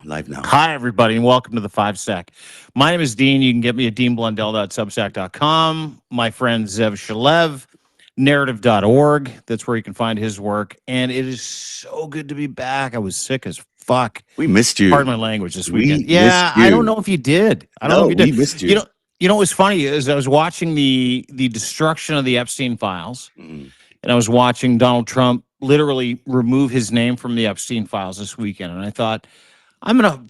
Live now. Hi, everybody, and welcome to the FiveStack. My name is Dean. You can get me at deanblundell.substack.com. My friend Zev Shalev, narrative.org. That's where you can find his work. And it is so good to be back. I was sick as fuck. We missed Pardon you. my language this We weekend. missed Yeah, I don't you. know if you did. I don't know No, if you we did. missed You you. know, what was funny is I was watching the destruction of the Epstein files, Mm. and I was watching Donald Trump literally remove his name from the Epstein files this weekend. And I thought, I'm gonna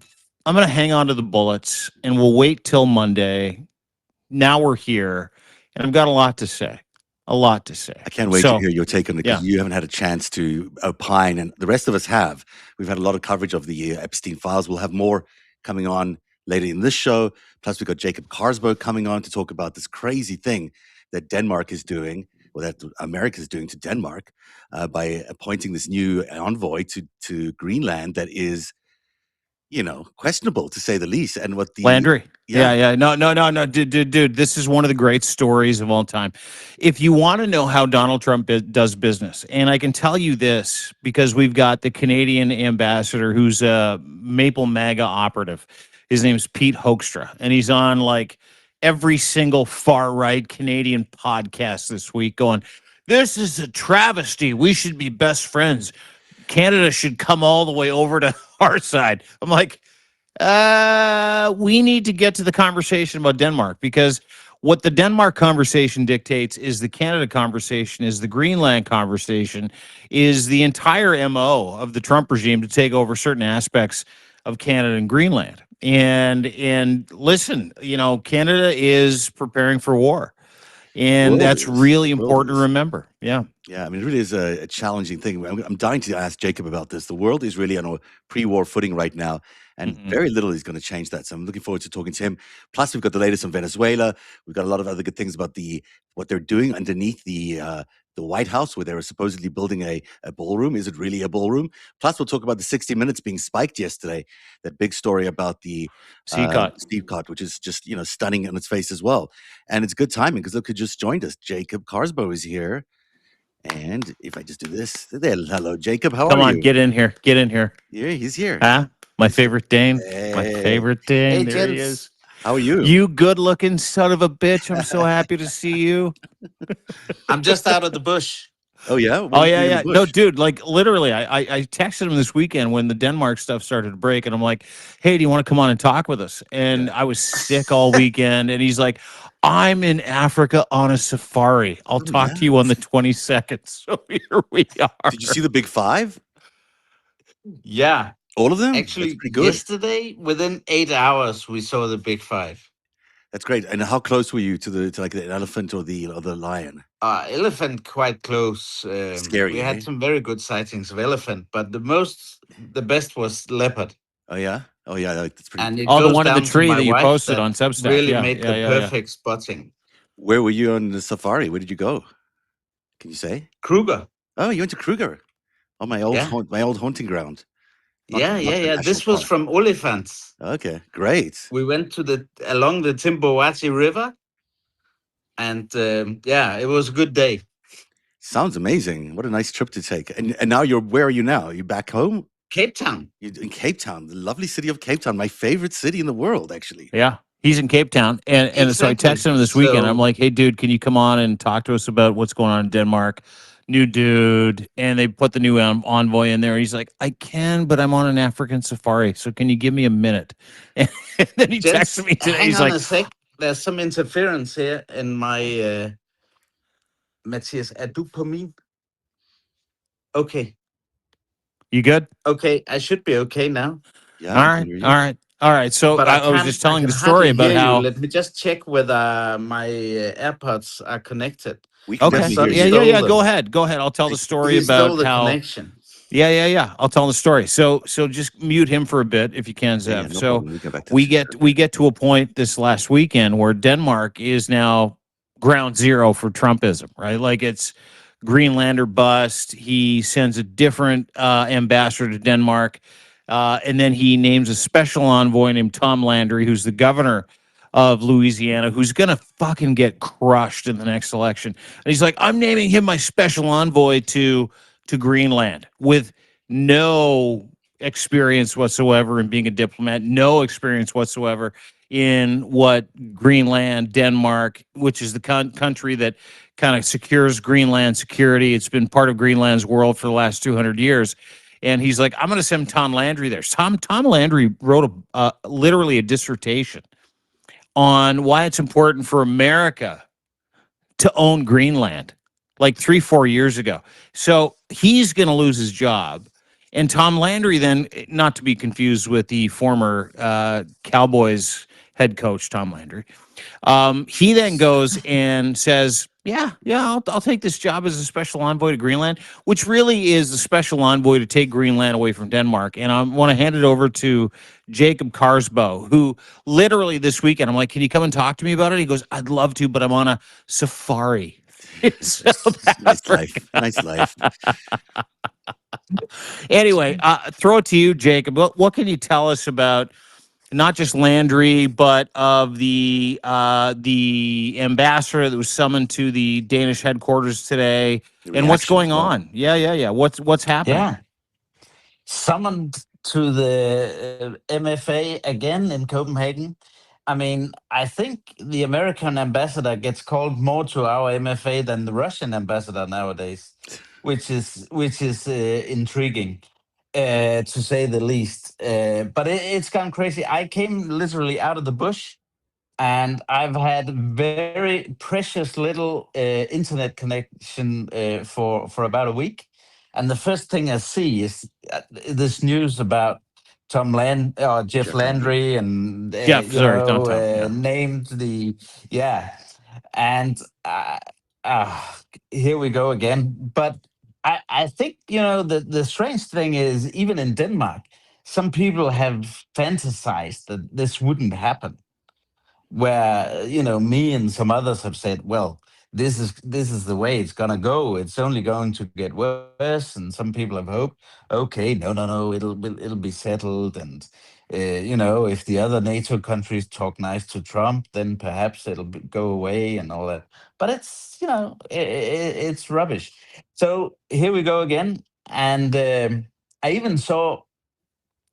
I'm gonna hang on to the bullets and we'll wait till Monday. Now we're here, and I've got a lot to say. A lot to say. I can't wait to So hear your take on it because yeah. you haven't had a chance to opine, and the rest of us have. We've had a lot of coverage of the Epstein files. We'll have more coming on later in this show. Plus, we've got Jacob Kaarsbo coming on to talk about this crazy thing that Denmark is doing, or that America is doing to Denmark, by appointing this new envoy to Greenland that is, questionable to say the least. And what the Landry. yeah. Yeah. No. Dude. This is one of the great stories of all time. If you want to know how Donald Trump does business, and I can tell you this because we've got the Canadian ambassador who's a Maple MAGA operative. His name's Pete Hoekstra, and he's on like every single far right Canadian podcast this week going, "This is a travesty. We should be best friends. Canada should come all the way over to our side." I'm like, we need to get to the conversation about Denmark, because what the Denmark conversation dictates is the Canada conversation, is the Greenland conversation, is the entire MO of the Trump regime to take over certain aspects of Canada and Greenland. And listen, Canada is preparing for war. And World that's is. really World important to is. remember. Yeah. Yeah, I mean, it really is a challenging thing. I'm dying to ask Jacob about this. The world is really on a pre-war footing right now, and Mhm. very little is going to change that. So I'm looking forward to talking to him. Plus, we've got the latest on Venezuela. We've got a lot of other good things about what they're doing underneath the White House, where they were supposedly building a ballroom. Is it really a ballroom? Plus, we'll talk about the 60 Minutes being spiked yesterday. That big story about the CCOT. Steve Cott, which is just stunning on its face as well. And it's good timing because look who just joined us. Jacob Kaarsbo is here. And if I just do this, there, hello, Jacob. How Come are on, you? get in here. Get in here. Yeah, he's here. Huh? My He's here. favorite Dane. My Hey, favorite Dane. Hey, There he gents. is. how are you? You good looking son of a bitch. I'm so happy to see you. I'm just out of the bush. Oh yeah, what Oh, are you yeah, doing in yeah. the No, bush? dude, like literally, I texted him this weekend when the Denmark stuff started to break, and I'm like, hey, do you want to come on and talk with us? And Yeah. I was sick all weekend, and he's like, I'm in Africa on a safari. I'll Oh talk to you on the yes. 22nd. So here we are. Did you see the Big Five? Yeah. All of them? That's Actually, pretty good. yesterday, within 8 hours, we saw the big five. That's great. And how close were you to like the elephant or the lion? Elephant quite close. Scary, We eh? had some very good sightings of elephant, but the best was leopard. Oh yeah. Oh yeah. That's pretty. And it Oh, the goes one in the down to tree my that you wife posted that on Substack. really Yeah, made yeah, the yeah, yeah. perfect spotting. Where were you on the safari? Where did you go? Can you say? Kruger. Oh, you went to Kruger. Oh, my old Yeah. my old hunting ground. Not the Yeah. national This was park. from Olifants. Okay, great. We went along the Timbawati River. And it was a good day. Sounds amazing. What a nice trip to take. And now where are you now? Are you back home? Cape Town. You're in Cape Town, the lovely city of Cape Town, my favorite city in the world, actually. Yeah. He's in Cape Town. And so I Exactly. texted him this weekend. I'm like, hey, dude, can you come on and talk to us about what's going on in Denmark? New dude. And they put the new envoy in there. He's like, I can, but I'm on an African safari. So can you give me a minute? And then he Gents, texted me today. hang He's on like, a sec. There's some interference here in my Matthias, er du på min? Okay. you good? Okay, I should be okay now. Yeah. All I can right. hear you. All right. All right. So But I was just telling the story about how. Let me just check whether my AirPods are connected. We can Okay. definitely Sonny hear you. Yeah. stole Go them. ahead. Go ahead. I'll tell the story He stole about the how. connection. Yeah. I'll tell the story. So just mute him for a bit if you can, Yeah, Zev. no So problem. We go back to we this. get to a point this last weekend where Denmark is now ground zero for Trumpism, right? Like it's Greenlander bust. He sends a different ambassador to Denmark, and then he names a special envoy named Tom Landry, who's the governor of Louisiana, who's gonna fucking get crushed in the next election. And he's like, I'm naming him my special envoy to Greenland with no experience whatsoever in being a diplomat, no experience whatsoever in what Greenland, Denmark, which is the country that kind of secures Greenland security. It's been part of Greenland's world for the last 200 years. And he's like, I'm going to send Tom Landry there. Tom Landry wrote literally a dissertation on why it's important for America to own Greenland like 3-4 years ago. So he's going to lose his job. And Tom Landry, then, not to be confused with the former Cowboys head coach, Tom Landry, he then goes and says, I'll take this job as a special envoy to Greenland, which really is the special envoy to take Greenland away from Denmark. And I want to hand it over to Jacob Kaarsbo, who literally this weekend, I'm like, can you come and talk to me about it? He goes, I'd love to, but I'm on a safari. Nice life. Nice life. Anyway, throw it to you, Jacob. What can you tell us about not just Landry, but of the ambassador that was summoned to the Danish headquarters today, and what's going on? Yeah. What's happening? Yeah, summoned to the MFA again in Copenhagen. I mean, I think the American ambassador gets called more to our MFA than the Russian ambassador nowadays, which is intriguing, to say the least. But it's gone crazy. I came literally out of the bush, and I've had very precious little internet connection for about a week. And the first thing I see is this news about Jeff Landry, and Jeff, sorry, not Tom. Yeah. named the yeah, and uh, here we go again. But I think the strange thing is, even in Denmark, some people have fantasized that this wouldn't happen, where me and some others have said, well, this is the way it's gonna go. It's only going to get worse. And some people have hoped, okay, no, it'll be settled. And if the other NATO countries talk nice to Trump, then perhaps go away and all that. But it's rubbish. So here we go again. And I even saw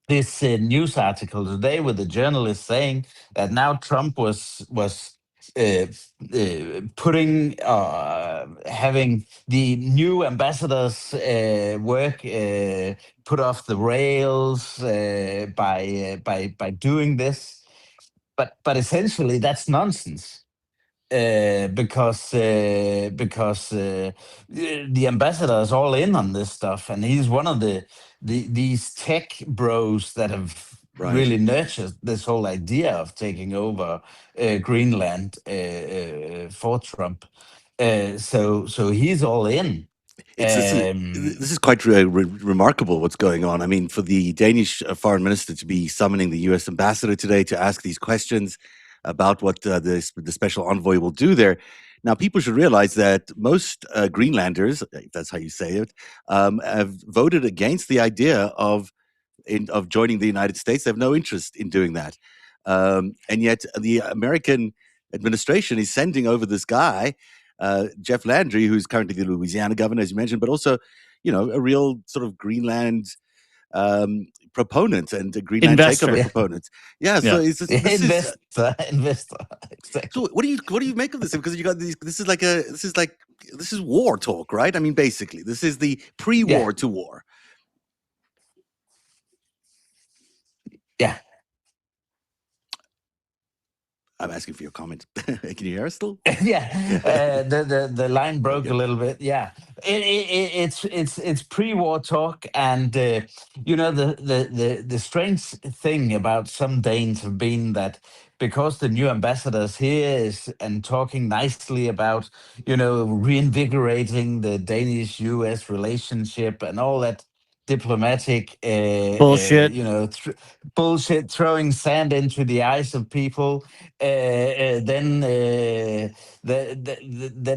this news article today with the journalist saying that now Trump was uh, putting having the new ambassadors work put off the rails by doing this. But essentially that's nonsense, because the ambassador is all in on this stuff, and he's one of these tech bros that have really nurtured this whole idea of taking over Greenland for Trump. So he's all in. This is quite remarkable what's going on. I mean, for the Danish foreign minister to be summoning the U.S. ambassador today to ask these questions about what the special envoy will do there. Now, people should realize that most Greenlanders, if that's how you say it, have voted against the idea of joining the United States. They have no interest in doing that. And yet the American administration is sending over this guy, Jeff Landry, who's currently the Louisiana governor, as you mentioned, but also, a real sort of Greenland proponent and a Greenland takeover proponent. Yeah, so it's just, investor. Exactly. So what do you make of this? Because you got these. This is war talk, right? I mean, basically, this is the pre-war to war. Yeah. I'm asking for your comment. Can you hear us still? The line broke a little bit. Yeah, it's pre-war talk, and the strange thing about some Danes have been that because the new ambassadors here is and talking nicely about reinvigorating the Danish-U.S. relationship and all that bullshit, bullshit, throwing sand into the eyes of people, then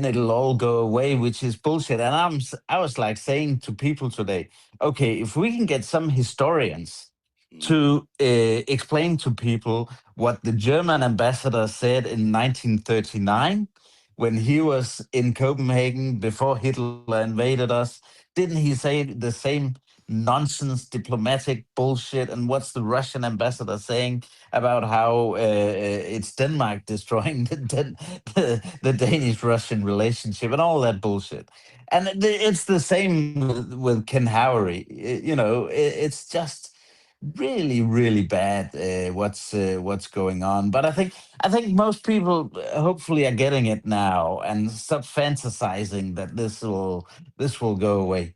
it'll all go away, which is bullshit. And I was like saying to people today, okay, if we can get some historians to explain to people what the German ambassador said in 1939 when he was in Copenhagen before Hitler invaded us, didn't he say the same nonsense diplomatic bullshit. And what's the Russian ambassador saying about how it's Denmark destroying the Danish-Russian relationship and all that bullshit. And it's the same with Ken Howery. It's just really, really bad what's going on. But I think most people hopefully are getting it now and stop fantasizing that this will go away.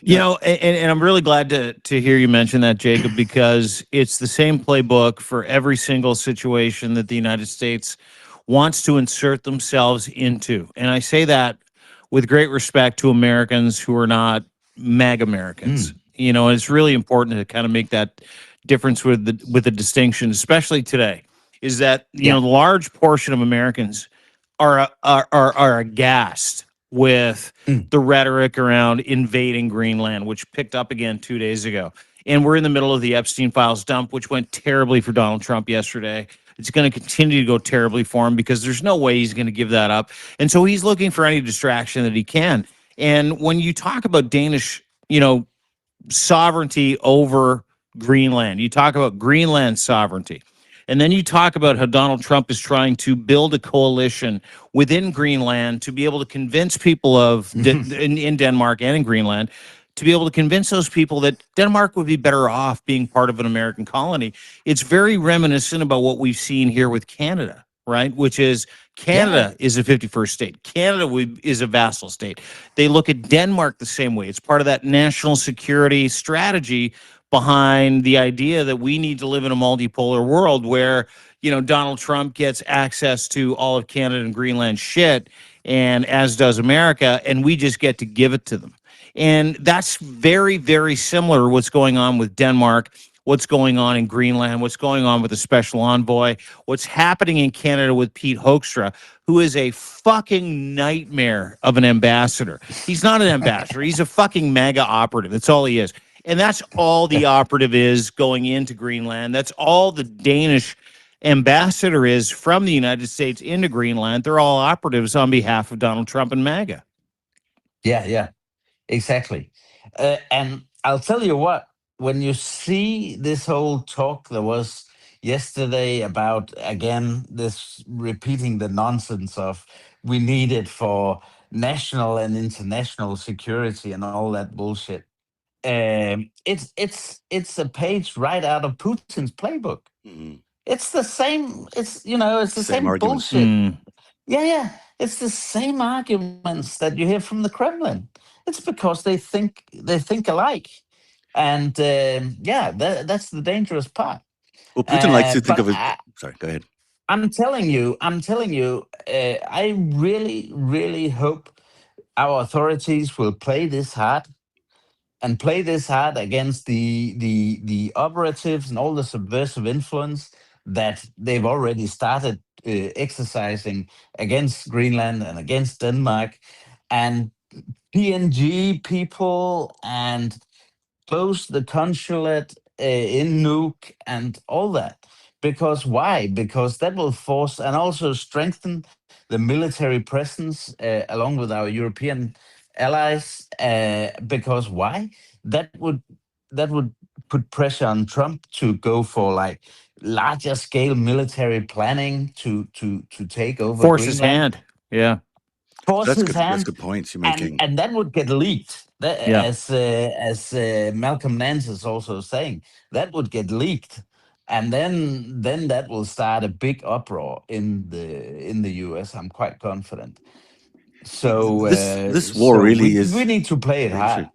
You know, and I'm really glad to hear you mention that, Jacob, because it's the same playbook for every single situation that the United States wants to insert themselves into. And I say that with great respect to Americans who are not MAG Americans. Mm. You know, and it's really important to kind of make that difference with the distinction, especially today, is that, you know, Yeah. the large portion of Americans are aghast with Mm. the rhetoric around invading Greenland, which picked up again 2 days ago. And we're in the middle of the Epstein files dump, which went terribly for Donald Trump yesterday. It's going to continue to go terribly for him because there's no way he's going to give that up. And so he's looking for any distraction that he can. And when you talk about Danish, sovereignty over Greenland, you talk about Greenland sovereignty. And then you talk about how Donald Trump is trying to build a coalition within Greenland to be able to convince people in Denmark and in Greenland to be able to convince those people that Denmark would be better off being part of an American colony. It's very reminiscent about what we've seen here with Canada, right? Which is Yeah. Canada is a 51st state. Canada is a vassal state. They look at Denmark the same way. It's part of that national security strategy behind the idea that we need to live in a multipolar world where, Donald Trump gets access to all of Canada and Greenland shit, and as does America, and we just get to give it to them. And that's very, very similar to what's going on with Denmark, what's going on in Greenland, what's going on with the special envoy, what's happening in Canada with Pete Hoekstra, who is a fucking nightmare of an ambassador. He's not an ambassador. He's a fucking mega operative. That's all he is. And that's all the operative is going into Greenland. That's all the Danish ambassador is from the United States into Greenland. They're all operatives on behalf of Donald Trump and MAGA. Yeah. Yeah. Exactly. And I'll tell you what, when you see this whole talk that was yesterday about, again, this repeating the nonsense of we need it for national and international security and all that bullshit. It's a page right out of Putin's playbook. Mhm. It's the same. It's the Same same arguments. bullshit. Yeah, yeah. It's the same arguments that you hear from the Kremlin. It's because they think alike, and yeah, that's the dangerous part. Well, Putin likes to think But of it. Sorry, go ahead. I'm telling you, I really, really hope our authorities will play this hard and play this hard against the operatives and all the subversive influence that they've already started exercising against Greenland and against Denmark and PNG people and close the consulate in Nuuk and all that. Because why? Because that will force and also strengthen the military presence along with our European allies. Because why? That would put pressure on Trump to go for like larger scale military planning to take over Force his Greenland, hand. Yeah. force That's his good. That's hand, good points you're and making. and that would get leaked. Yeah. As Malcolm Nance is also saying, that would get leaked, and then that will start a big uproar in the U.S. I'm quite confident. So This war so we really we is need to play it hard. dangerous.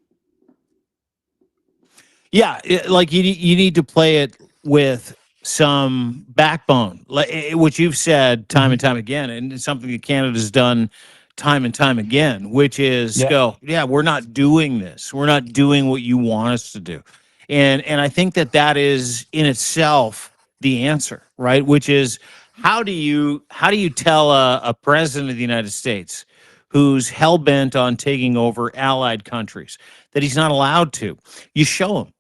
Yeah, like you need to play it with some backbone, like which you've said time and Mhm. time again, and it's something that Canada's done time and time again, which is Yeah. go, yeah, we're not doing this. We're not doing what you want us to do, and I think that is in itself the answer, right? Which is how do you tell a president of the United States who's hell bent on taking over allied countries that he's not allowed to? You show him,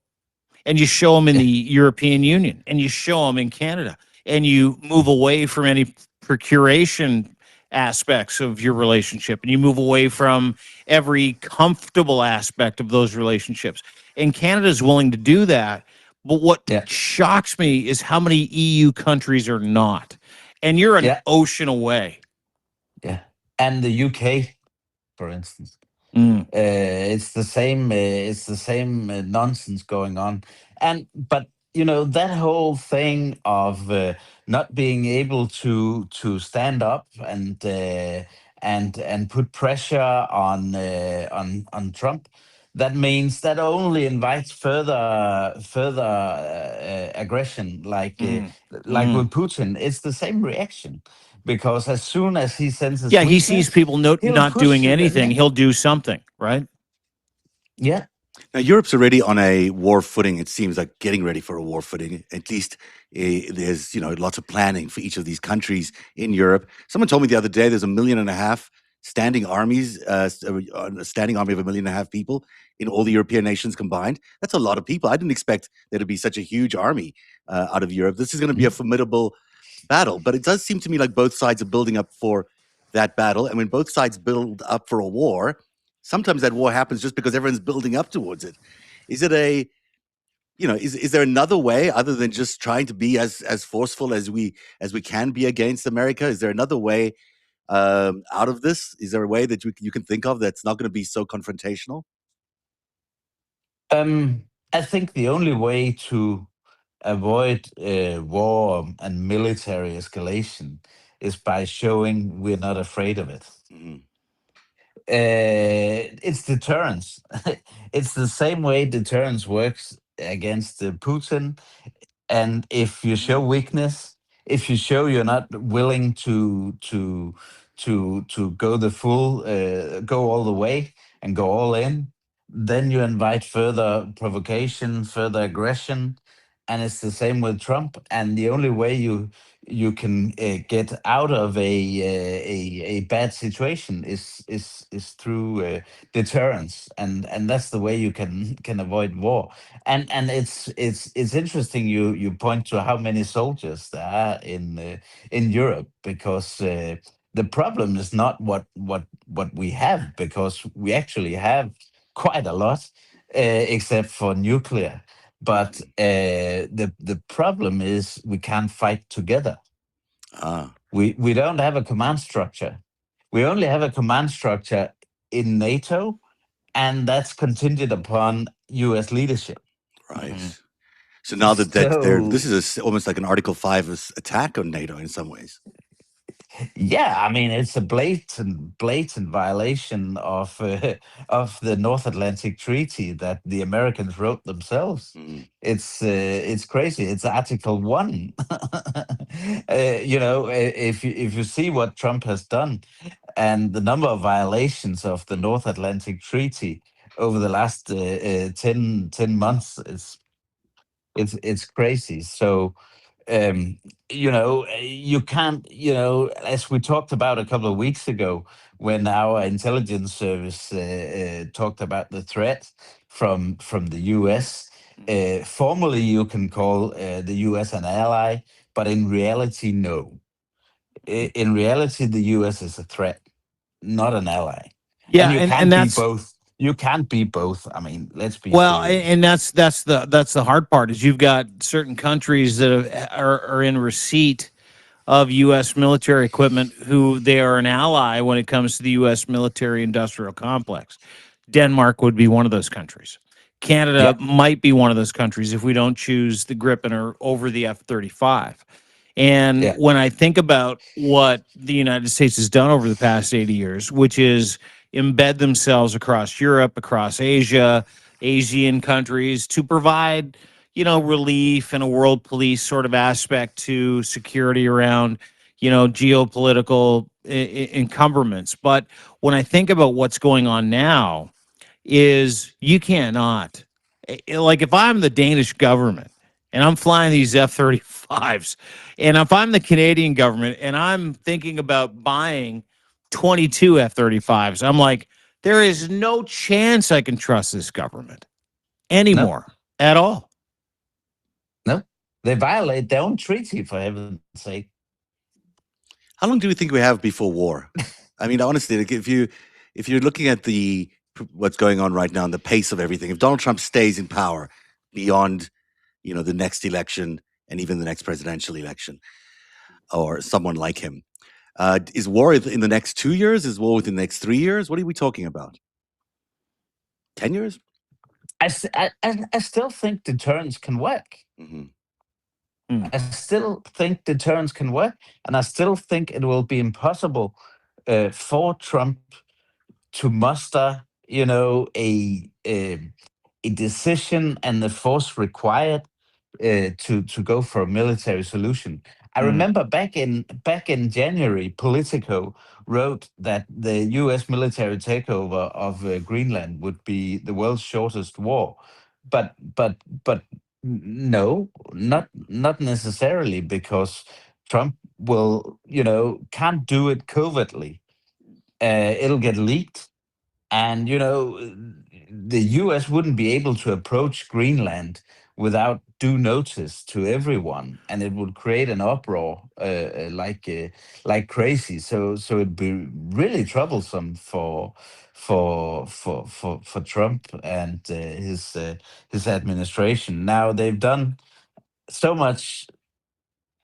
and you show them in the European Union, and you show them in Canada, and you move away from any procuration aspects of your relationship and you move away from every comfortable aspect of those relationships. And Canada is willing to do that. But what Yeah, shocks me is how many EU countries are not. And you're an yeah, ocean away. yeah. And the UK, for instance. Mm, It's the same. It's the same nonsense going on, and but that whole thing of not being able to stand up and put pressure on Trump. That means that only invites further aggression, mm, like mm. with Putin. It's the same reaction because as soon as he senses Yeah, he sees weakness, people he'll not doing push. anything. He'll do something, right? Yeah. Now, Europe's already on a war footing. It seems like getting ready for a war footing. At least there's lots of planning for each of these countries in Europe. Someone told me the other day there's 1.5 million standing armies, a standing army of 1.5 million people in all the European nations combined. That's a lot of people. I didn't expect there to be such a huge army out of Europe. This is going to be a formidable battle, but it does seem to me like both sides are building up for that battle. And when both sides build up for a war, sometimes that war happens just because everyone's building up towards it. Is it is there another way other than just trying to be as forceful as we can be against America? Is there another way out of this? Is there a way that you can think of that's not going to be so confrontational? I think the only way to avoid war and military escalation is by showing we're not afraid of it. Mhm. It's deterrence. It's the same way deterrence works against Putin. And if you show weakness, if you show you're not willing to go go all the way and go all in, then you invite further provocation, further aggression, and it's the same with Trump. And the only way you can get out of a bad situation is through deterrence, and that's the way you can avoid war. And it's interesting you point to how many soldiers there are in Europe, because the problem is not what we have, because we actually have quite a lot, except for nuclear. But the problem is we can't fight together. Ah, We don't have a command structure. We only have a command structure in NATO, and that's contingent upon U.S. leadership. right. Mhm. So now that So this is almost like an Article 5 attack on NATO in some ways. yeah, I mean it's a blatant violation of the North Atlantic Treaty that the Americans wrote themselves. Mhm. It's crazy. It's Article 1. If you see what Trump has done and the number of violations of the North Atlantic Treaty over the last 10 months, it's crazy. So you can't, as we talked about a couple of weeks ago, when our intelligence service talked about the threat from the US. Formally, you can call the US an ally, but in reality, no. In reality, the US is a threat, not an ally, and Yeah, you and can't be that's both. You can't be both. I mean, let's be well, serious. and that's the hard part is you've got certain countries that are in receipt of U.S. military equipment who they are an ally when it comes to the U.S. military industrial complex. Denmark would be one of those countries. Canada Yeah, might be one of those countries if we don't choose the Gripen or over the F-35. And yeah, when I think about what the United States has done over the past 80 years, which is embed themselves across Europe, across Asia, Asian countries to provide, relief and a world police sort of aspect to security around, geopolitical encumberments. But when I think about what's going on now, is you cannot, like, if I'm the Danish government and I'm flying these F-35s, and if I'm the Canadian government and I'm thinking about buying 22 F-35s, I'm like, there is no chance I can trust this government no, anymore at all. no. They violate their own treaty, for heaven's sake. How long do we think we have before war? I mean, honestly, like if you're looking at the what's going on right now and the pace of everything, if Donald Trump stays in power beyond the next election and even the next presidential election, or someone like him, is war in the next 2 years? Is war within the next 3 years? What are we talking about? 10 years? I still think deterrence can work. Hmm. I still think deterrence can work, and I still think it will be impossible for Trump to muster, a decision and the force required to go for a military solution. I remember back in January, Politico wrote that the U.S. military takeover of Greenland would be the world's shortest war, but no, not necessarily, because Trump will, can't do it covertly. It'll get leaked, and the US wouldn't be able to approach Greenland without due notice to everyone, and it would create an uproar like crazy. So it'd be really troublesome for Trump and his administration. Now they've done so much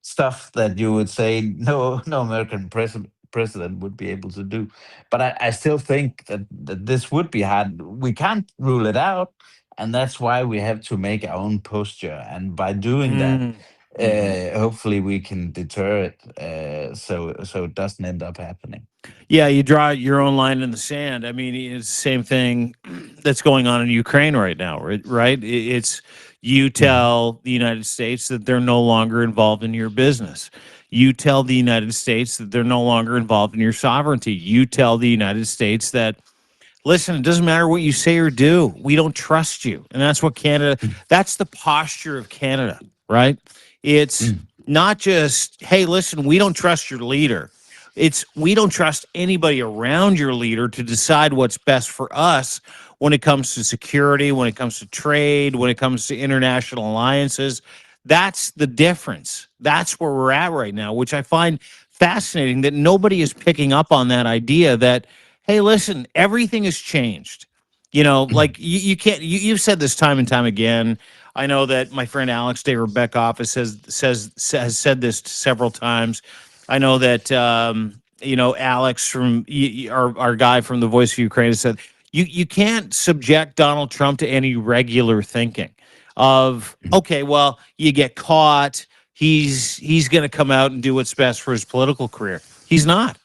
stuff that you would say no American president would be able to do. But I still think that this would be hard. We can't rule it out, and that's why we have to make our own posture. And by doing that, Mm-hmm. hopefully we can deter it, so it doesn't end up happening. Yeah, you draw your own line in the sand. I mean, it's the same thing that's going on in Ukraine right now, right? Right? It's you Mhm. tell the United States that they're no longer involved in your business. You tell the United States that they're no longer involved in your sovereignty. You tell the United States that, listen, it doesn't matter what you say or do. We don't trust you. And that's what Canada, that's the posture of Canada, right? It's Mm. not just, hey, listen, we don't trust your leader. It's we don't trust anybody around your leader to decide what's best for us when it comes to security, when it comes to trade, when it comes to international alliances. That's the difference. That's where we're at right now, which I find fascinating that nobody is picking up on that idea that, hey, listen, everything has changed. Like you can't. You've said this time and time again. I know that my friend Alex de Rebecca office has said this several times. I know that Alex from our guy from the Voice of Ukraine has said you can't subject Donald Trump to any regular thinking of, okay, well, you get caught. He's going to come out and do what's best for his political career. He's not.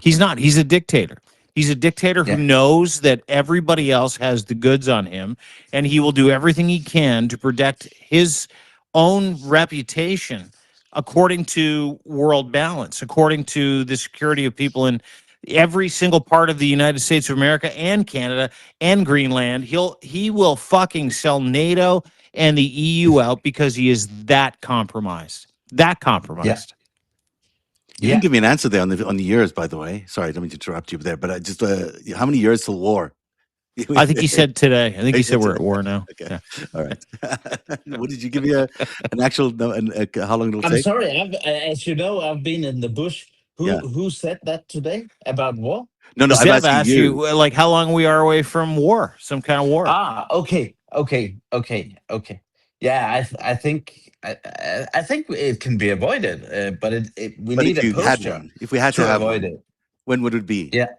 He's not. He's a dictator. He's a dictator who Yeah. knows that everybody else has the goods on him, and he will do everything he can to protect his own reputation according to world balance, according to the security of people in every single part of the United States of America and Canada and Greenland. He will fucking sell NATO and the EU out because he is that compromised. That Yeah. compromised. You didn't Yeah. give me an answer there on the years, by the way. Sorry, I don't mean to interrupt you there, but I just how many years till war? I think he said today. I think He he said said we're today. at war now. Okay, Yeah. all right. What did you give me an actual no, how long it'll I'm take? sorry. As you know, I've been in the bush. Yeah. Who said that today about war? No, I'm Zev asking asked you. you like how long we are away from war, some kind of war. Okay. Yeah, I think it can be avoided, but we But need if a you had posture one, if we had to to have avoid one, it. when would it be? Yeah.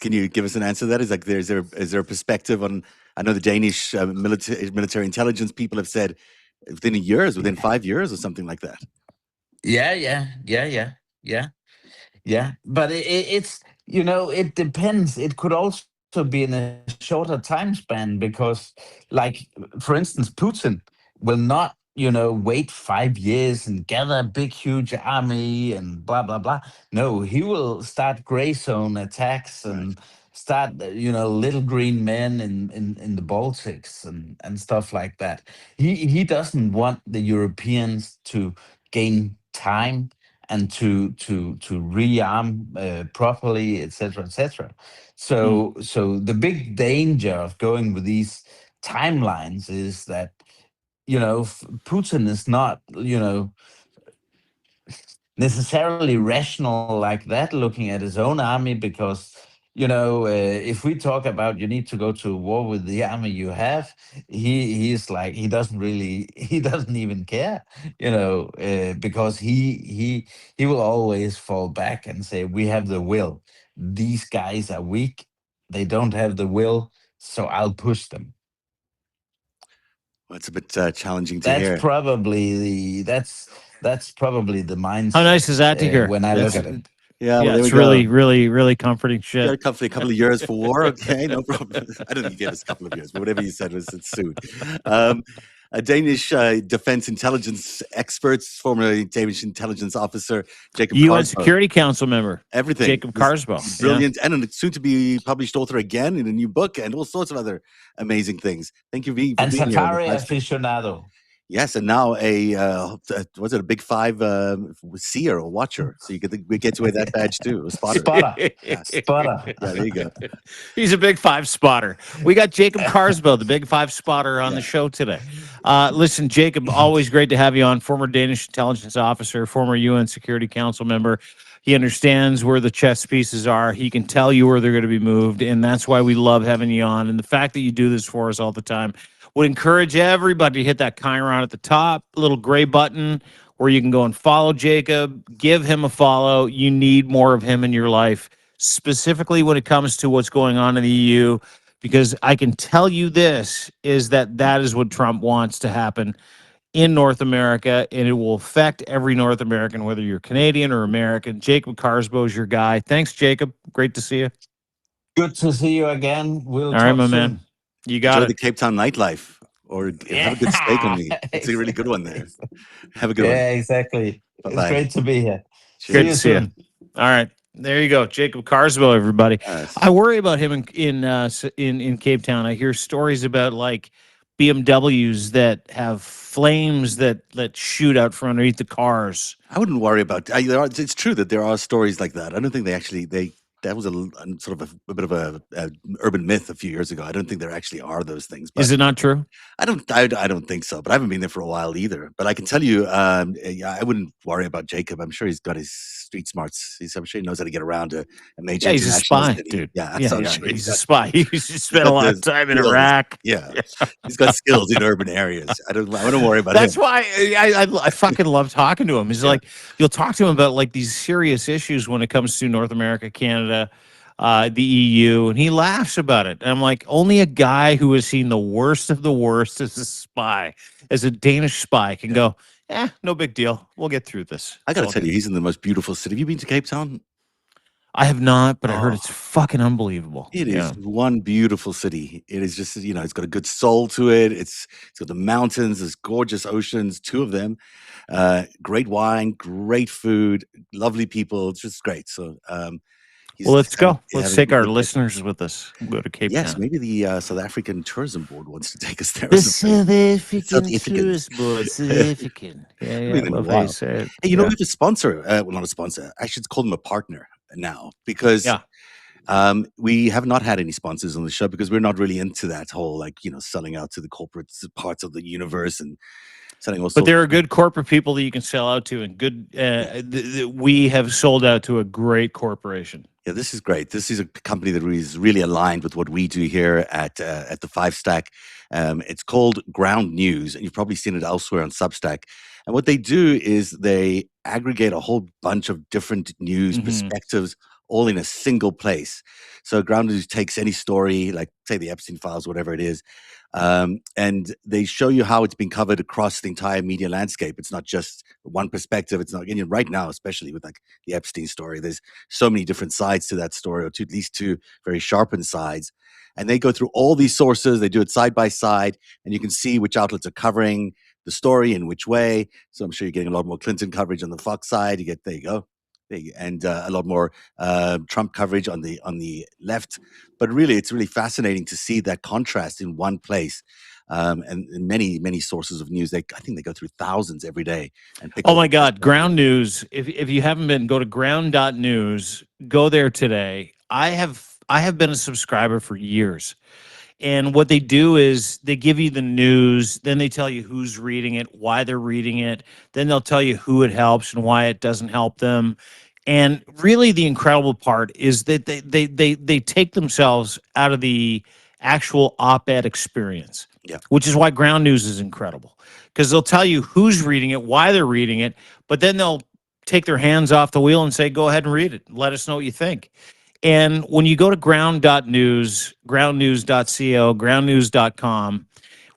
Can you give us an answer to that? Is there a perspective on? I know the Danish military intelligence people have said within a years, within 5 years, or something like that. Yeah. Yeah, but it's it depends. It could also be in a shorter time span because, like, for instance, Putin will not wait 5 years and gather a big huge army and blah blah blah. No, he will start gray zone attacks Right. and start little green men in the Baltics and stuff like that. He doesn't want the Europeans to gain time and to rearm properly, etc., etc. Mm. So the big danger of going with these timelines is that Putin is not necessarily rational like that, looking at his own army, because if we talk about you need to go to war with the army you have, he's like, he doesn't really he doesn't even care, because he will always fall back and say, we have the will, these guys are weak, they don't have the will, so I'll push them. Well, it's a bit challenging to That's hear. probably the that's probably the How nice is mindset that to hear? when I look That's at it. Yeah, well, yeah, there we it's go. really, really, really comforting You got shit. a couple of years for war, okay? No problem. I don't think you gave us a couple of years, but whatever you said was it's soon. Um, a Danish defense intelligence expert, former Danish intelligence officer, Jacob UN Kaarsbo. Security Council member Everything. Jacob This Kaarsbo. Yeah. brilliant, and a soon to be published author again in a new book and all sorts of other amazing things. Thank you, V, for And being here on the Safari FiveStack. aficionado. Yes, and now was it a big five seer or watcher? So we get to wear that badge too, a spotter. Spotter. Yes. Spotter. Yeah, there you go. He's a big five spotter. We got Jacob Kaarsbo, the big five spotter, on the Yeah. show today. Listen, Jacob, always great to have you on. Former Danish intelligence officer, former UN Security Council member. He understands where the chess pieces are. He can tell you where they're going to be moved, and that's why we love having you on. And the fact that you do this for us all the time would encourage everybody to hit that Chiron at the top, little gray button where you can go and follow Jacob. Give him a follow. You need more of him in your life, specifically when it comes to what's going on in the EU, because I can tell you this is that is what Trump wants to happen in North America, and it will affect every North American, whether you're Canadian or American. Jacob Kaarsbo is your guy. Thanks, Jacob. Great to see you. Good to see you again. We'll All right, talk my soon. man. You got Enjoy it. the Cape Town nightlife, or have a good steak on me. It's a really good one there. Have a good one. Yeah, exactly. Bye It's bye. great to be here. See Great you to see you. soon. All right, there you go, Jacob Kaarsbo, everybody. Yes. I worry about him in Cape Town. I hear stories about like BMWs that have flames that shoot out from underneath the cars. I wouldn't worry about. It's true that there are stories like that. I don't think that was a sort of a bit of a urban myth a few years ago. I don't think there actually are those things. But Is it not true? I don't think so. But I haven't been there for a while either. But I can tell you, yeah, I wouldn't worry about Jacob. I'm sure he's got his street smarts. I'm sure he knows how to get around a major Yeah, he's a international spy, city. dude. Yeah, Yeah, so I'm yeah, sure he's a got- spy. He's spent a got lot the of time in skills. Iraq. Yeah, he's got skills in urban areas. I don't worry about That's him. why I fucking love talking to him. He's Yeah. like, you'll talk to him about like these serious issues when it comes to North America, Canada, the EU, and he laughs about it. And I'm like, only a guy who has seen the worst of the worst as a spy, as a Danish spy, can go, no big deal. We'll get through this. I got It's to all tell you, good." he's in the most beautiful city. Have you been to Cape Town? I have not, but I heard Oh. it's fucking unbelievable. It Yeah. is one beautiful city. It is just, it's got a good soul to it. It's got the mountains, there's gorgeous oceans, two of them. Great wine, great food, lovely people. It's just great. So, Well, let's go. Let's having take a our good- listeners with us. We'll go to Cape Yes, Town. maybe the South African Tourism Board wants to take us there. or The something. South African South Africans. Tourist Board. South African. Yeah, I yeah. mean, I in a love how you while. say it. Hey, you know, Yeah. we have a sponsor. Well, not a sponsor. I should call them a partner now because Yeah. we have not had any sponsors on the show because we're not really into that whole selling out to the corporate parts of the universe and selling all But sorts. there are good corporate people that you can sell out to, and good. We have sold out to a great corporation. Yeah, this is great. This is a company that is really aligned with what we do here at the FiveStack. It's called Ground News, and you've probably seen it elsewhere on Substack. And what they do is they aggregate a whole bunch of different news Mhm. perspectives all in a single place. So Ground News takes any story, like say the Epstein files, whatever it is, and they show you how it's been covered across the entire media landscape. It's not just one perspective. It's not right now, especially with like the Epstein story. There's so many different sides to that story, or at least two very sharpened sides. And they go through all these sources. They do it side by side, and you can see which outlets are covering the story in which way. So I'm sure you're getting a lot more Clinton coverage on the Fox side. There you go. And a lot more Trump coverage on the left. But really, it's really fascinating to see that contrast in one place. And many sources of news. I think they go through thousands every day. And pick Oh out my the best God, Ground News. If you haven't been, go to ground.news. Go there today. I have been a subscriber for years, And what they do is they give you the news, then they tell you who's reading it, why they're reading it, then they'll tell you who it helps and why it doesn't help them. And really the incredible part is that they take themselves out of the actual op-ed experience, Yeah. which is why ground news is incredible. Because they'll tell you who's reading it, why they're reading it, but then they'll take their hands off the wheel and say, go ahead and read it. Let us know what you think. And when you go to ground.news, groundnews.co, groundnews.com,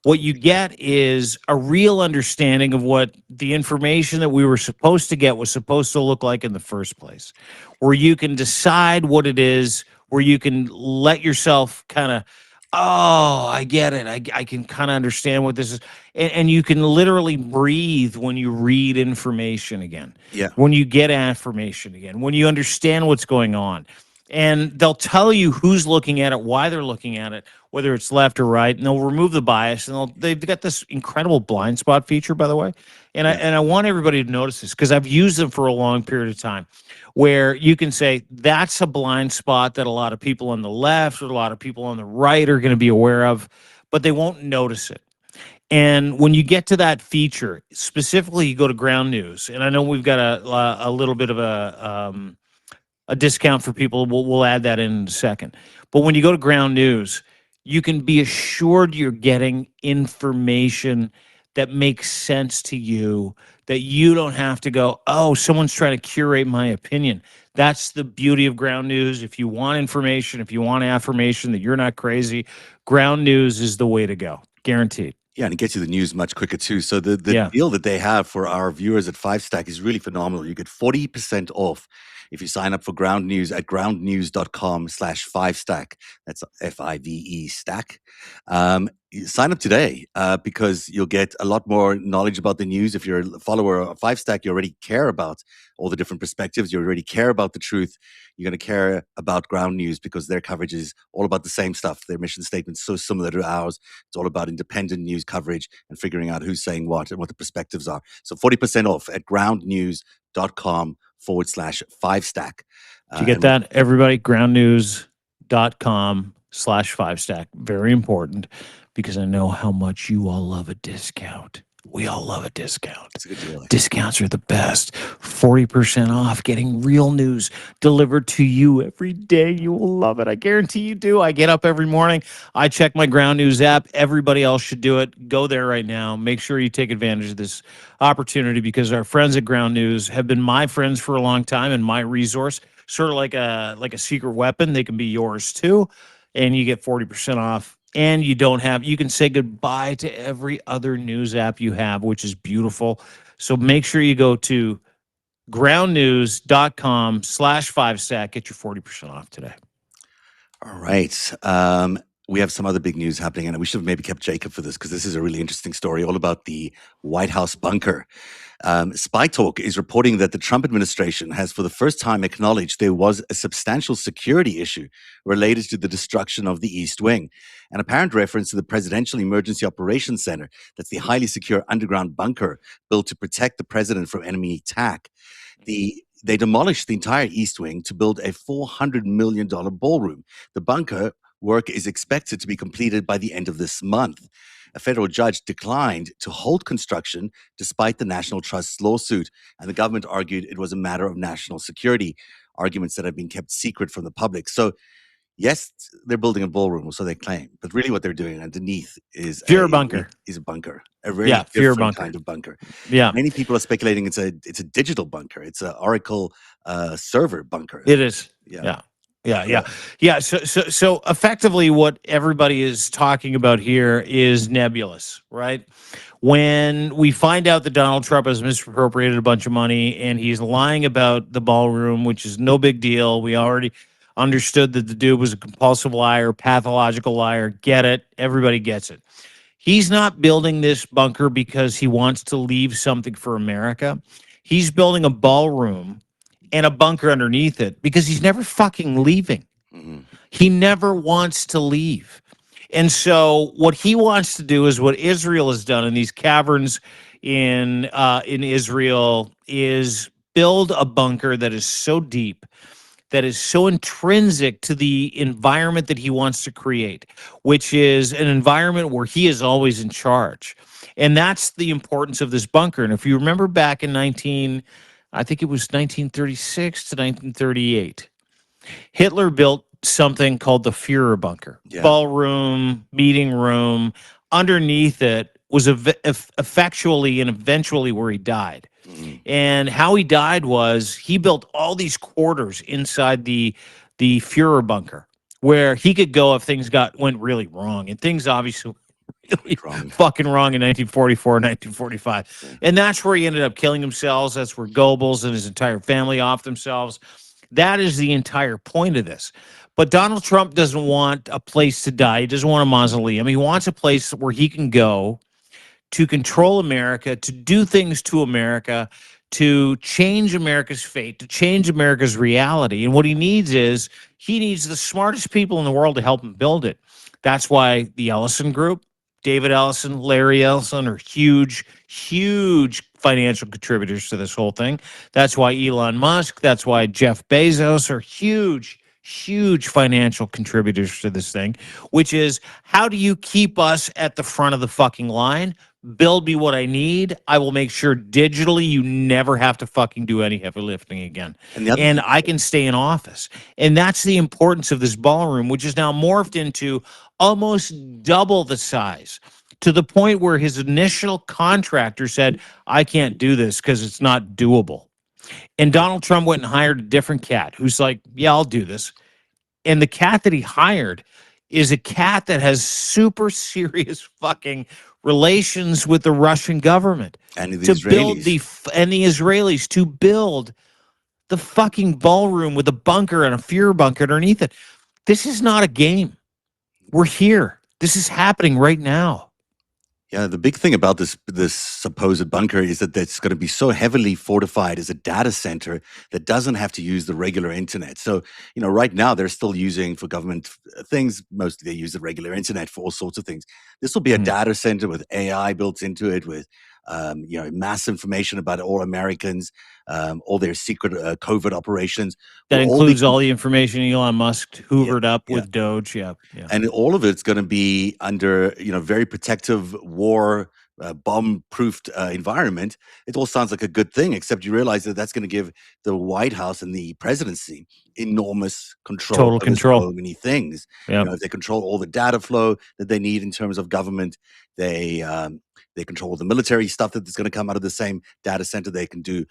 what you get is a real understanding of what the information that we were supposed to get was supposed to look like in the first place, where you can decide what it is, where you can let yourself kind of, oh, I get it. I can kind of understand what this is. And you can literally breathe when you read information again, Yeah. when you get affirmation again, when you understand what's going on. And they'll tell you who's looking at it, why they're looking at it, whether it's left or right, and they'll remove the bias. And they've got this incredible blind spot feature, by the way. And Yeah. I want everybody to notice this because I've used them for a long period of time, where you can say that's a blind spot that a lot of people on the left or a lot of people on the right are going to be aware of, but they won't notice it. And when you get to that feature, specifically, you go to Ground News, and I know we've got a little bit of a discount for people. We'll add that in a second. But when you go to Ground News, you can be assured you're getting information that makes sense to you, that you don't have to go, oh, someone's trying to curate my opinion. That's the beauty of Ground News. If you want information, if you want affirmation that you're not crazy, Ground News is the way to go. Guaranteed. Yeah, and it gets you the news much quicker too. So the Yeah. deal that they have for our viewers at FiveStack is really phenomenal. You get 40% off if you sign up for Ground News at groundnews.com/FiveStack. That's FIVE stack. You sign up today because you'll get a lot more knowledge about the news. If you're a follower of FiveStack, you already care about all the different perspectives. You already care about the truth. You're going to care about Ground News because their coverage is all about the same stuff. Their mission statement's so similar to ours. It's all about independent news coverage and figuring out who's saying what and what the perspectives are. So 40% off at groundnews.com/FiveStack. Did you get that, everybody? Groundnews.com/FiveStack. Very important because I know how much you all love a discount. We all love a discount. It's a good deal. Discounts are the best. 40% off, getting real news delivered to you every day. You will love it. I guarantee you do. I get up every morning. I check my Ground News app. Everybody else should do it. Go there right now. Make sure you take advantage of this opportunity because our friends at Ground News have been my friends for a long time and my resource. Sort of like a secret weapon. They can be yours too. And you get 40% off. And you can say goodbye to every other news app you have, which is beautiful. So make sure you go to groundnews.com/FiveStack. Get your 40% off today. All right. We have some other big news happening, and we should have maybe kept Jacob for this because this is a really interesting story all about the White House bunker. Spy Talk is reporting that the Trump administration has for the first time acknowledged there was a substantial security issue related to the destruction of the East Wing. An apparent reference to the Presidential Emergency Operations Center, that's the highly secure underground bunker built to protect the president from enemy attack. They demolished the entire East Wing to build a $400 million ballroom. The bunker work is expected to be completed by the end of this month. A federal judge declined to hold construction despite the National Trust's lawsuit, and the government argued it was a matter of national security, arguments that have been kept secret from the public. So, yes, they're building a ballroom, so they claim, but really what they're doing underneath is Fear bunker. Is a bunker, a very fear different bunker. kind of bunker. Yeah, Many people are speculating it's a digital bunker. It's an Oracle server bunker. it is. Yeah. So effectively, what everybody is talking about here is nebulous, right? When we find out that Donald Trump has misappropriated a bunch of money and he's lying about the ballroom, which is no big deal. We already understood that the dude was a compulsive liar, pathological liar. Get it? Everybody gets it. He's not building this bunker because he wants to leave something for America. He's building a ballroom and a bunker underneath it because he's never fucking leaving. Mm-hmm. He never wants to leave. And so what he wants to do is what Israel has done in these caverns in Israel is build a bunker that is so deep that is so intrinsic to the environment that he wants to create, which is an environment where he is always in charge. And that's the importance of this bunker. And if you remember back in I think it was 1936 to 1938, Hitler built something called the Führer bunker, Yeah. ballroom, meeting room. Underneath it was effectually and eventually where he died. And how he died was he built all these quarters inside the Führer bunker where he could go if things went really wrong. And things obviously really Wrong. fucking wrong in 1944, 1945. Yeah. And that's where he ended up killing himself. That's where Goebbels and his entire family off themselves. That is the entire point of this. But Donald Trump doesn't want a place to die. He doesn't want a mausoleum. He wants a place where he can go to control America, to do things to America, to change America's fate, to change America's reality. And what he needs the smartest people in the world to help him build it. That's why the Ellison Group, David Ellison, Larry Ellison are huge, huge financial contributors to this whole thing. That's why Elon Musk, that's why Jeff Bezos are huge, huge financial contributors to this thing, which is how do you keep us at the front of the fucking line? Build me what I need. I will make sure digitally you never have to fucking do any heavy lifting again. And I can stay in office. And that's the importance of this ballroom, which is now morphed into almost double the size, to the point where his initial contractor said, I can't do this because it's not doable. And Donald Trump went and hired a different cat who's like, yeah, I'll do this. And the cat that he hired is a cat that has super serious fucking relations with the Russian government And the to Israelis. build the Israelis to build the fucking ballroom with a bunker and a Führer bunker underneath it. This is not a game. We're here. This is happening right now. Yeah, the big thing about this supposed bunker is that it's going to be so heavily fortified as a data center that doesn't have to use the regular internet. So, right now they're still using for government things. Mostly they use the regular internet for all sorts of things. This will be a data center with AI built into it, with mass information about all Americans, all their secret covert operations. That will includes all the information Elon Musk hoovered up yeah. with Doge. Yeah. And all of it's going to be under, very protective war, bomb-proofed environment. It all sounds like a good thing, except you realize that that's going to give the White House and the presidency enormous control Total over control. so many things. Yep. If they control all the data flow that they need in terms of government, they control the military stuff that's going to come out of the same data center. They can do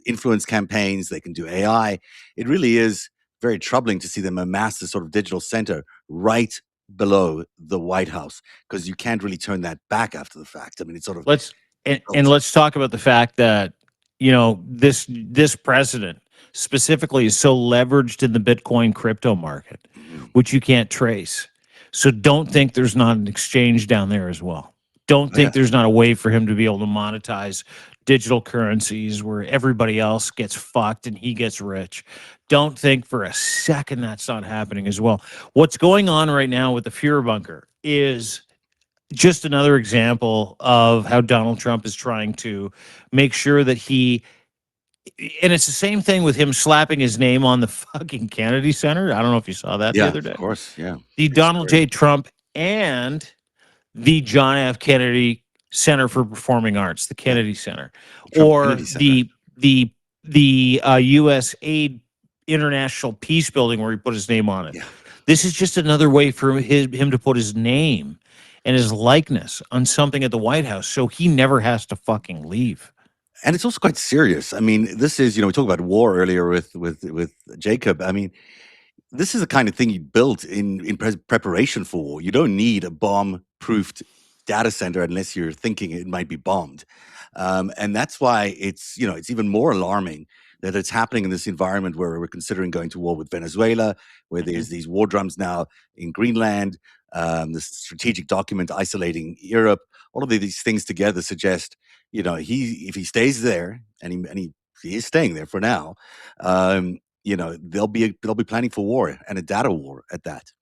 influence campaigns. They can do AI. It really is very troubling to see them amass this sort of digital center right below the White House, because you can't really turn that back after the fact. I mean, it's sort of let's talk about the fact that this president specifically is so leveraged in the Bitcoin crypto market, which you can't trace. So don't think there's not an exchange down there as well. Don't think there's not a way for him to be able to monetize digital currencies where everybody else gets fucked and he gets rich. Don't think for a second that's not happening as well. What's going on right now with the Führer bunker is just another example of how Donald Trump is trying to make sure that and it's the same thing with him slapping his name on the fucking Kennedy Center. I don't know if you saw that the other day. Of course, yeah. The Donald J. Trump and the John F. Kennedy Center for Performing Arts, the Kennedy Center, or Kennedy Center. the U.S. Aid International Peace Building where he put his name on it. Yeah. This is just another way for him to put his name and his likeness on something at the White House, so he never has to fucking leave. And it's also quite serious. I mean, this is, we talked about war earlier with Jacob. I mean, this is the kind of thing you built in preparation for war. You don't need a bomb-proofed data center unless you're thinking it might be bombed. And that's why it's even more alarming that it's happening in this environment where we're considering going to war with Venezuela, where there's these war drums now in Greenland, this strategic document isolating Europe. All of these things together suggest, if he stays there, and he is staying there for now, they'll be planning for war, and a data war at that.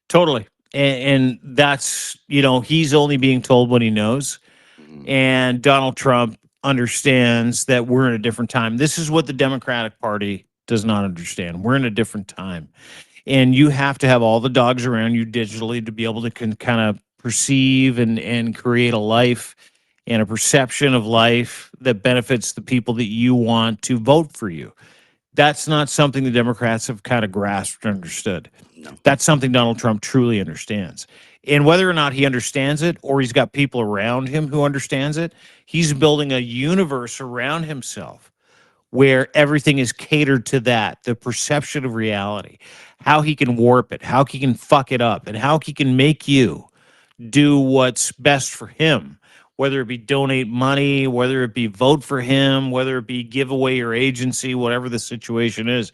Totally. And that's, he's only being told what he knows. And Donald Trump understands that we're in a different time. This is what the Democratic Party does not understand. We're in a different time. And you have to have all the dogs around you digitally to be able to kind of perceive and create a life and a perception of life that benefits the people that you want to vote for you. That's not something the Democrats have kind of grasped or understood. No. That's something Donald Trump truly understands. And whether or not he understands it or he's got people around him who understands it, he's building a universe around himself where everything is catered to that, the perception of reality, how he can warp it, how he can fuck it up, and how he can make you do what's best for him, whether it be donate money, whether it be vote for him, whether it be give away your agency, whatever the situation is.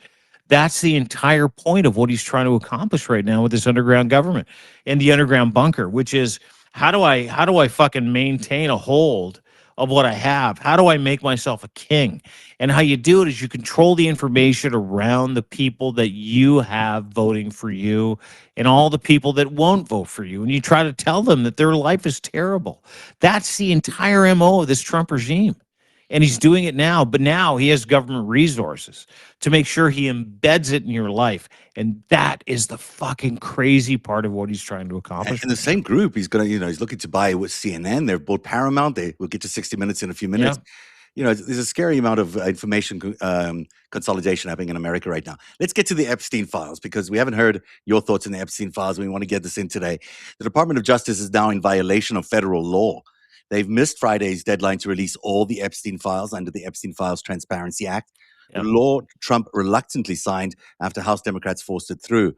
That's the entire point of what he's trying to accomplish right now with this underground government and the underground bunker, which is how do I fucking maintain a hold of what I have? How do I make myself a king? And how you do it is you control the information around the people that you have voting for you and all the people that won't vote for you. And you try to tell them that their life is terrible. That's the entire MO of this Trump regime. And he's doing it now, but now he has government resources to make sure he embeds it in your life. And that is the fucking crazy part of what he's trying to accomplish. In the same group, he's gonna, he's looking to buy with CNN. They're both Paramount. We'll get to 60 Minutes in a few minutes. There's a scary amount of information consolidation happening in America right now. Let's get to the Epstein files because we haven't heard your thoughts on the Epstein files. We want to get this in today. The Department of Justice is now in violation of federal law. They've missed Friday's deadline to release all the Epstein files under the Epstein Files Transparency Act, the law Trump reluctantly signed after House Democrats forced it through.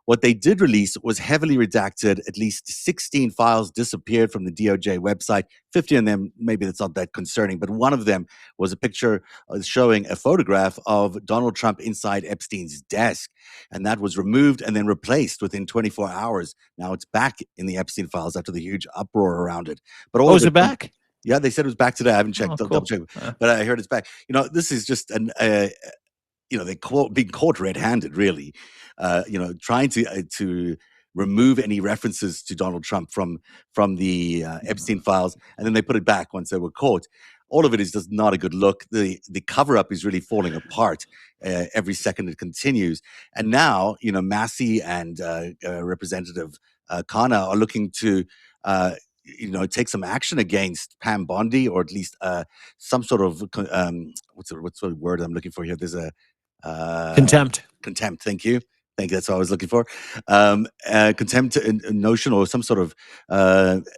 What they did release was heavily redacted. At least 16 files disappeared from the DOJ website. 50 of them, maybe that's not that concerning, but one of them was a picture showing a photograph of Donald Trump inside Epstein's desk. And that was removed and then replaced within 24 hours. Now it's back in the Epstein files after the huge uproar around it. But all is it back? Yeah, they said it was back today. I haven't checked, cool. double checked, but I heard it's back. This is just they being caught red-handed, really. Trying to remove any references to Donald Trump from the Epstein files, and then they put it back once they were caught. All of it is just not a good look. The cover-up is really falling apart every second it continues. And now, Massey and Representative Khanna are looking to take some action against Pam Bondi, or at least some sort of what's the word I'm looking for here? There's a Contempt. Thank you. That's what I was looking for. Contempt notion, or some sort of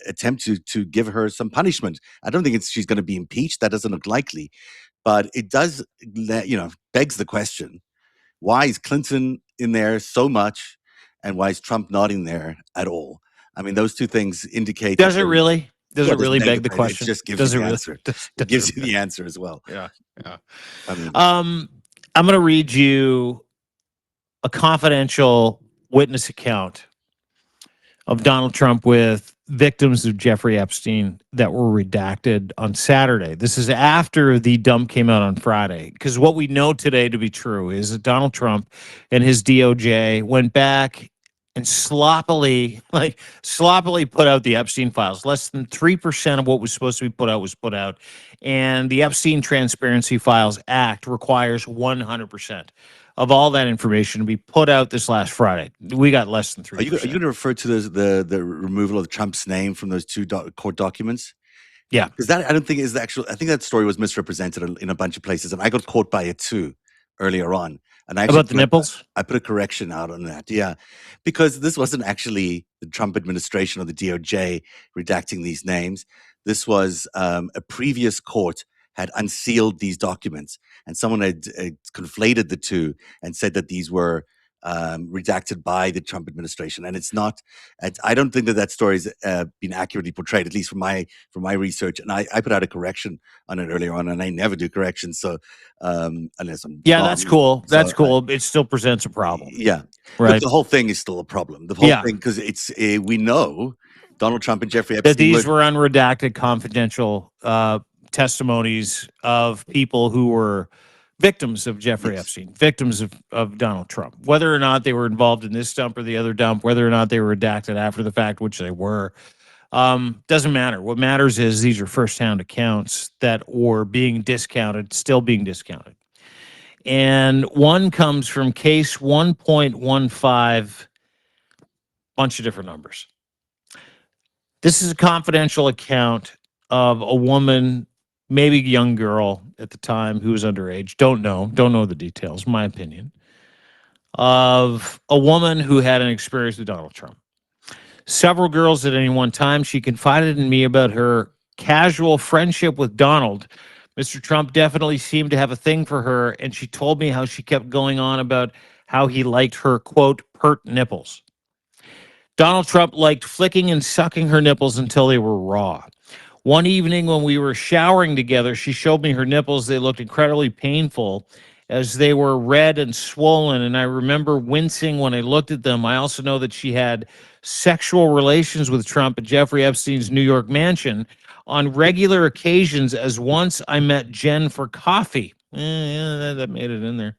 attempt to give her some punishment. I don't think she's going to be impeached. That doesn't look likely, but it does, begs the question: why is Clinton in there so much, and why is Trump not in there at all? I mean, those two things indicate. Does it really? Does it really beg the question? It just gives does you it the really? answer. It gives you the answer as well. Yeah. I mean, I'm going to read you a confidential witness account of Donald Trump with victims of Jeffrey Epstein that were redacted on Saturday. This is after the dump came out on Friday, because what we know today to be true is that Donald Trump and his DOJ went back and sloppily put out the Epstein files. Less than 3% of what was supposed to be put out was put out. And the Epstein Transparency Files Act requires 100% of all that information to be put out this last Friday. We got less than 3%. Are you going to refer to the removal of Trump's name from those two court documents? Yeah. Because that, I don't think is the actual, I think that story was misrepresented in a bunch of places, and I got caught by it too earlier on. And I About the nipples? I put a correction out on that. Yeah. Because this wasn't actually the Trump administration or the DOJ redacting these names. This was a previous court had unsealed these documents, and someone had conflated the two and said that these were redacted by the Trump administration, and it's not. I don't think that story has been accurately portrayed, at least from my research. And I put out a correction on it earlier on, and I never do corrections. So unless I'm wrong. That's cool. That's cool. It still presents a problem. Yeah, right. But the whole thing is still a problem. The whole thing, because it's we know Donald Trump and Jeffrey Epstein that these were unredacted, confidential testimonies of people who were victims of Jeffrey Epstein, victims of Donald Trump, whether or not they were involved in this dump or the other dump, whether or not they were redacted after the fact, which they were, doesn't matter. What matters is these are first-hand accounts that were being discounted, still being discounted. and one comes from case 1.15, bunch of different numbers. This is a confidential account of a woman, maybe a young girl at the time who was underage. Don't know the details, my opinion, of a woman who had an experience with Donald Trump. Several girls at any one time. She confided in me about her casual friendship with Donald. Mr. Trump definitely seemed to have a thing for her, and she told me how she kept going on about how he liked her, quote, pert nipples. Donald Trump liked flicking and sucking her nipples until they were raw. One evening when we were showering together, she showed me her nipples. They looked incredibly painful as they were red and swollen, and I remember wincing when I looked at them. I also know that she had sexual relations with Trump at Jeffrey Epstein's New York mansion on regular occasions, as once I met Jen for coffee. Yeah, that made it in there.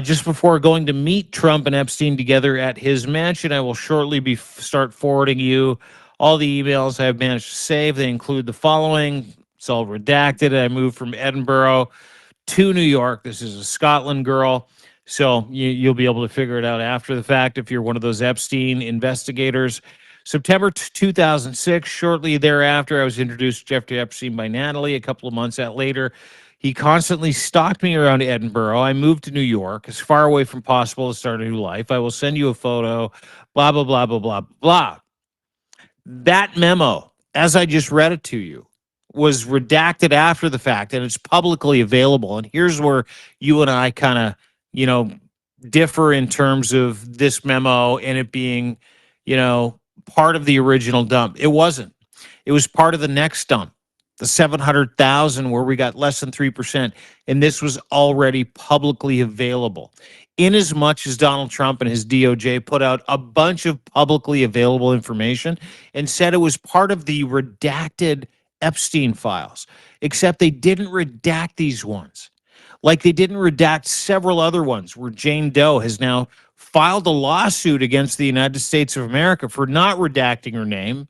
Just before going to meet Trump and Epstein together at his mansion, I will shortly start forwarding you all the emails I have managed to save. They include the following. It's all redacted. I moved from Edinburgh to New York. This is a Scotland girl. So you'll be able to figure it out after the fact if you're one of those Epstein investigators. September 2006, shortly thereafter, I was introduced to Jeffrey Epstein by Natalie. A couple of months later, he constantly stalked me around Edinburgh. I moved to New York, as far away from possible to start a new life. I will send you a photo, blah, blah, blah, blah, blah, blah. That memo, as I just read it to you, was redacted after the fact, and it's publicly available. And here's where you and I kind of, differ in terms of this memo and it being, part of the original dump. It wasn't. It was part of the next dump, the 700,000, where we got less than 3%, and this was already publicly available. In as much as Donald Trump and his DOJ put out a bunch of publicly available information and said it was part of the redacted Epstein files, except they didn't redact these ones. Like they didn't redact several other ones where Jane Doe has now filed a lawsuit against the United States of America for not redacting her name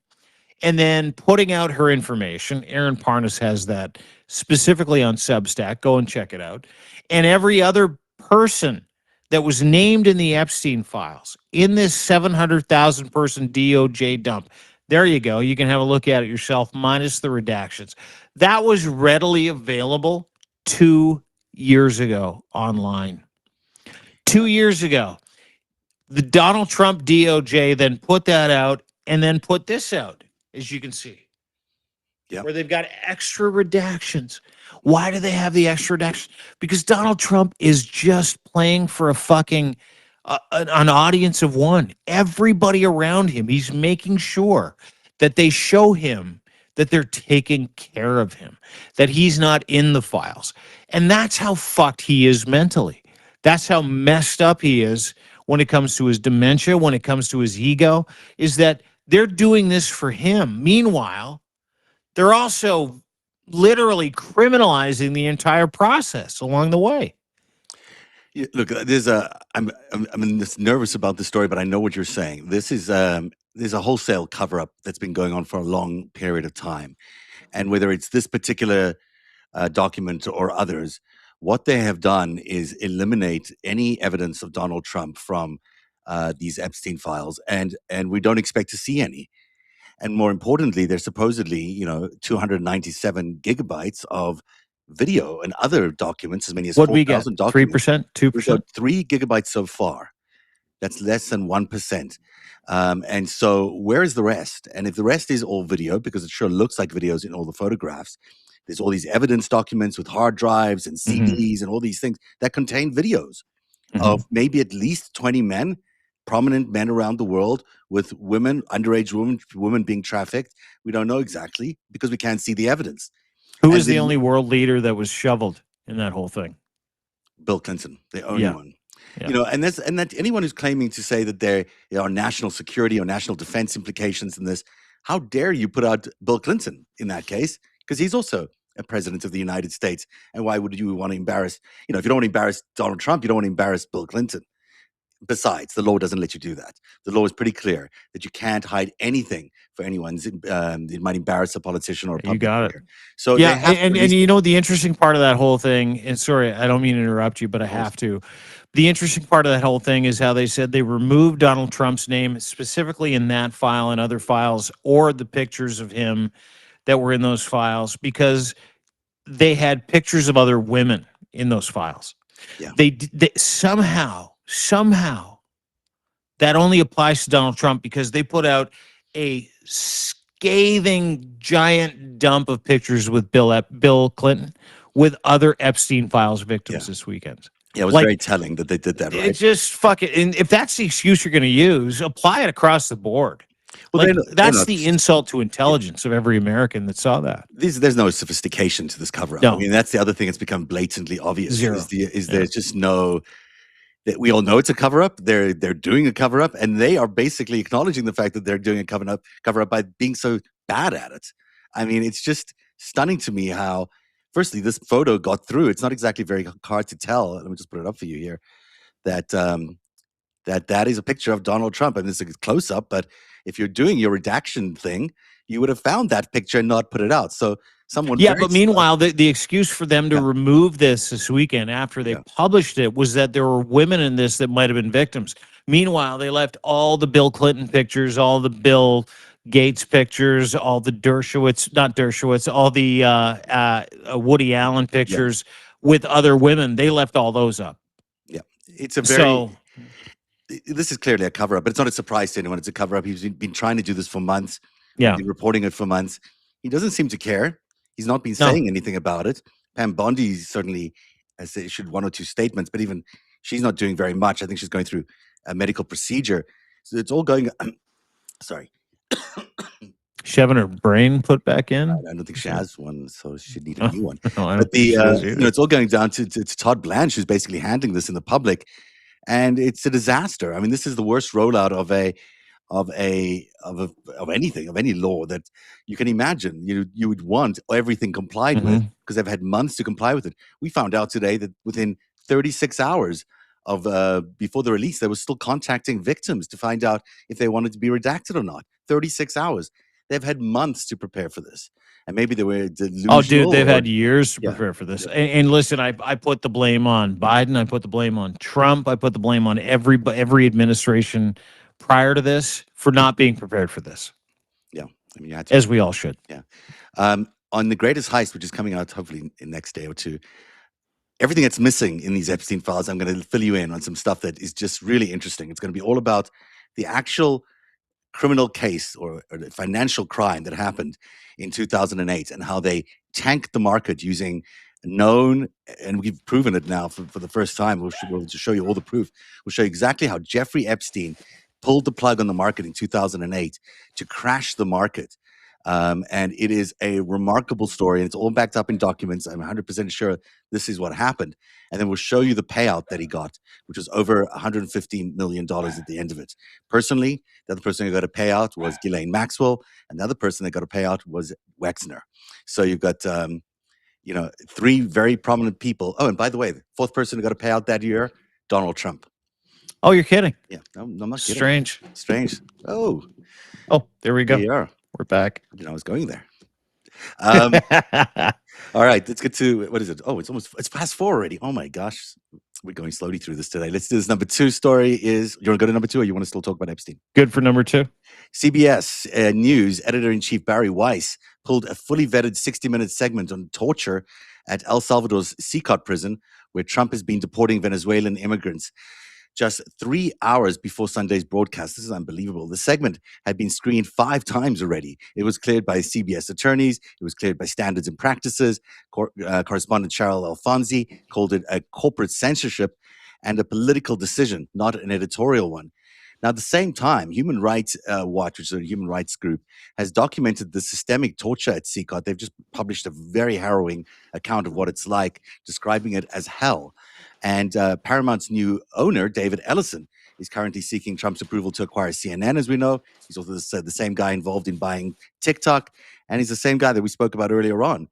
and then putting out her information. Aaron Parnas has that specifically on Substack. Go and check it out. And every other person that was named in the Epstein files in this 700,000 person DOJ dump. There you go. You can have a look at it yourself, minus the redactions. That was readily available 2 years ago online. 2 years ago. The Donald Trump DOJ then put that out and then put this out, as you can see, where they've got extra redactions. Why do they have the extra redactions? Because Donald Trump is just playing for a fucking an audience of one. Everybody around him, he's making sure that they show him that they're taking care of him, that he's not in the files. And that's how fucked he is mentally. That's how messed up he is when it comes to his dementia, when it comes to his ego, is that they're doing this for him. Meanwhile, they're also literally criminalizing the entire process along the way. Yeah, look, I'm just nervous about this story, but I know what you're saying. This is there's a wholesale cover up that's been going on for a long period of time, and whether it's this particular document or others, what they have done is eliminate any evidence of Donald Trump from these Epstein files, and we don't expect to see any. And more importantly, there's supposedly 297 gigabytes of video and other documents, as many as What we get? 4,000 documents. 3%, We've got 2%. 3 gigabytes so far. That's less than 1%. And so where is the rest? And if the rest is all video, because it sure looks like videos in all the photographs, there's all these evidence documents with hard drives and CDs and all these things that contain videos of maybe at least 20 men, prominent men around the world, with women, underage women being trafficked. We don't know exactly because we can't see the evidence. Who was the only world leader that was shoveled in that whole thing? Bill Clinton, the only one. Yeah. And that anyone who's claiming to say that there are national security or national defense implications in this, how dare you put out Bill Clinton in that case? Because he's also a president of the United States. And why would you want to embarrass, if you don't want to embarrass Donald Trump, you don't want to embarrass Bill Clinton. Besides, the law doesn't let you do that. The law is pretty clear that you can't hide anything for anyone. It might embarrass a politician or a You public got it. figure. So Yeah, they have to at and least, you know the interesting part of that whole thing, and sorry, I don't mean to interrupt you, but I of course. have to. The interesting part of that whole thing is how they said they removed Donald Trump's name specifically in that file and other files, or the pictures of him that were in those files, because they had pictures of other women in those files. Yeah. They somehow that only applies to Donald Trump because they put out a scathing giant dump of pictures with Bill Clinton with other Epstein files victims Yeah. this weekend. Yeah, it was very Like, telling that they did that, it right? just fuck it. And if that's the excuse you're going to use, apply it across the board. Well, Like, they're that's not. the insult to Yeah. intelligence of every American that saw that. There's no sophistication to this cover up. I No. mean, that's the other thing that's become blatantly obvious. Zero. Is there's just no, that we all know it's a cover up. They're doing a cover up, and they are basically acknowledging the fact that they're doing a cover up by being so bad at it. I mean, it's just stunning to me how, firstly, this photo got through. It's not exactly very hard to tell. Let me just put it up for you here. That that is a picture of Donald Trump, and it's a close up. But if you're doing your redaction thing, you would have found that picture and not put it out. So someone, Yeah, very but meanwhile, the excuse for them to Yeah. remove this weekend after they Yeah. published it was that there were women in this that might have been victims. Meanwhile, they left all the Bill Clinton pictures, all the Bill Gates pictures, all the not Dershowitz, all the Woody Allen pictures with other women. They left all those up. Yeah, it's a very. So This is clearly a cover up, but it's not a surprise to anyone. It's a cover up. He's been trying to do this for months. yeah, We've been reporting it for months. He doesn't seem to care. He's not been No. saying anything about it. Pam Bondi certainly has issued one or two statements, but even she's not doing very much. I think she's going through a medical procedure. So it's all going. Sorry, she having her brain put back in. I don't think she has one, so she should need a new one. No, I don't But think she does either. it's all going down to Todd Blanche, who's basically handling this in the public, and it's a disaster. I mean, this is the worst rollout of anything, of any law that you can imagine. You would want everything complied with, because they've had months to comply with it. We found out today that within 36 hours of before the release, they were still contacting victims to find out if they wanted to be redacted or not. 36 hours. They've had months to prepare for this, and maybe they were delusional. Oh, dude, they've or- had years to Yeah. prepare for this. And listen, I put the blame on Biden. I put the blame on Trump. I put the blame on every administration prior to this for not being prepared for this, Yeah, I mean, you had to. as we all should. On The Greatest Heist, which is coming out hopefully in the next day or two, everything that's missing in these Epstein files, I'm going to fill you in on some stuff that is just really interesting. It's going to be all about the actual criminal case or the financial crime that happened in 2008 and how they tanked the market using known, and we've proven it now for the first time. We'll just show you all the proof. We'll show you exactly how Jeffrey Epstein pulled the plug on the market in 2008 to crash the market. And it is a remarkable story, and it's all backed up in documents. I'm 100% sure this is what happened. And then we'll show you the payout that he got, which was over $115 million at the end of it. Personally, the other person who got a payout was Ghislaine Maxwell, and the other person that got a payout was Wexner. So you've got, three very prominent people. Oh, and by the way, the fourth person who got a payout that year, Donald Trump. Oh, you're kidding. Yeah, no, I'm not kidding. Strange. Oh, there we go. we are. We're back. I was going there. All right, let's get to, what is it? Oh, it's past 4 already. Oh my gosh. We're going slowly through this today. Let's do this. Number 2 story is, you want to go to number 2 or you want to still talk about Epstein? Good for number 2. CBS News editor-in-chief Barry Weiss pulled a fully vetted 60-minute segment on torture at El Salvador's Secot prison, where Trump has been deporting Venezuelan immigrants. Just 3 hours before Sunday's broadcast. This is unbelievable. The segment had been screened 5 times already. It was cleared by CBS attorneys. It was cleared by Standards and Practices. Correspondent Cheryl Alfonsi called it a corporate censorship and a political decision, not an editorial one. Now, at the same time, Human Rights Watch, which is a human rights group, has documented the systemic torture at Secot. They've just published a very harrowing account of what it's like, describing it as hell. And Paramount's new owner, David Ellison, is currently seeking Trump's approval to acquire CNN, as we know. He's also the same guy involved in buying TikTok. And he's the same guy that we spoke about earlier on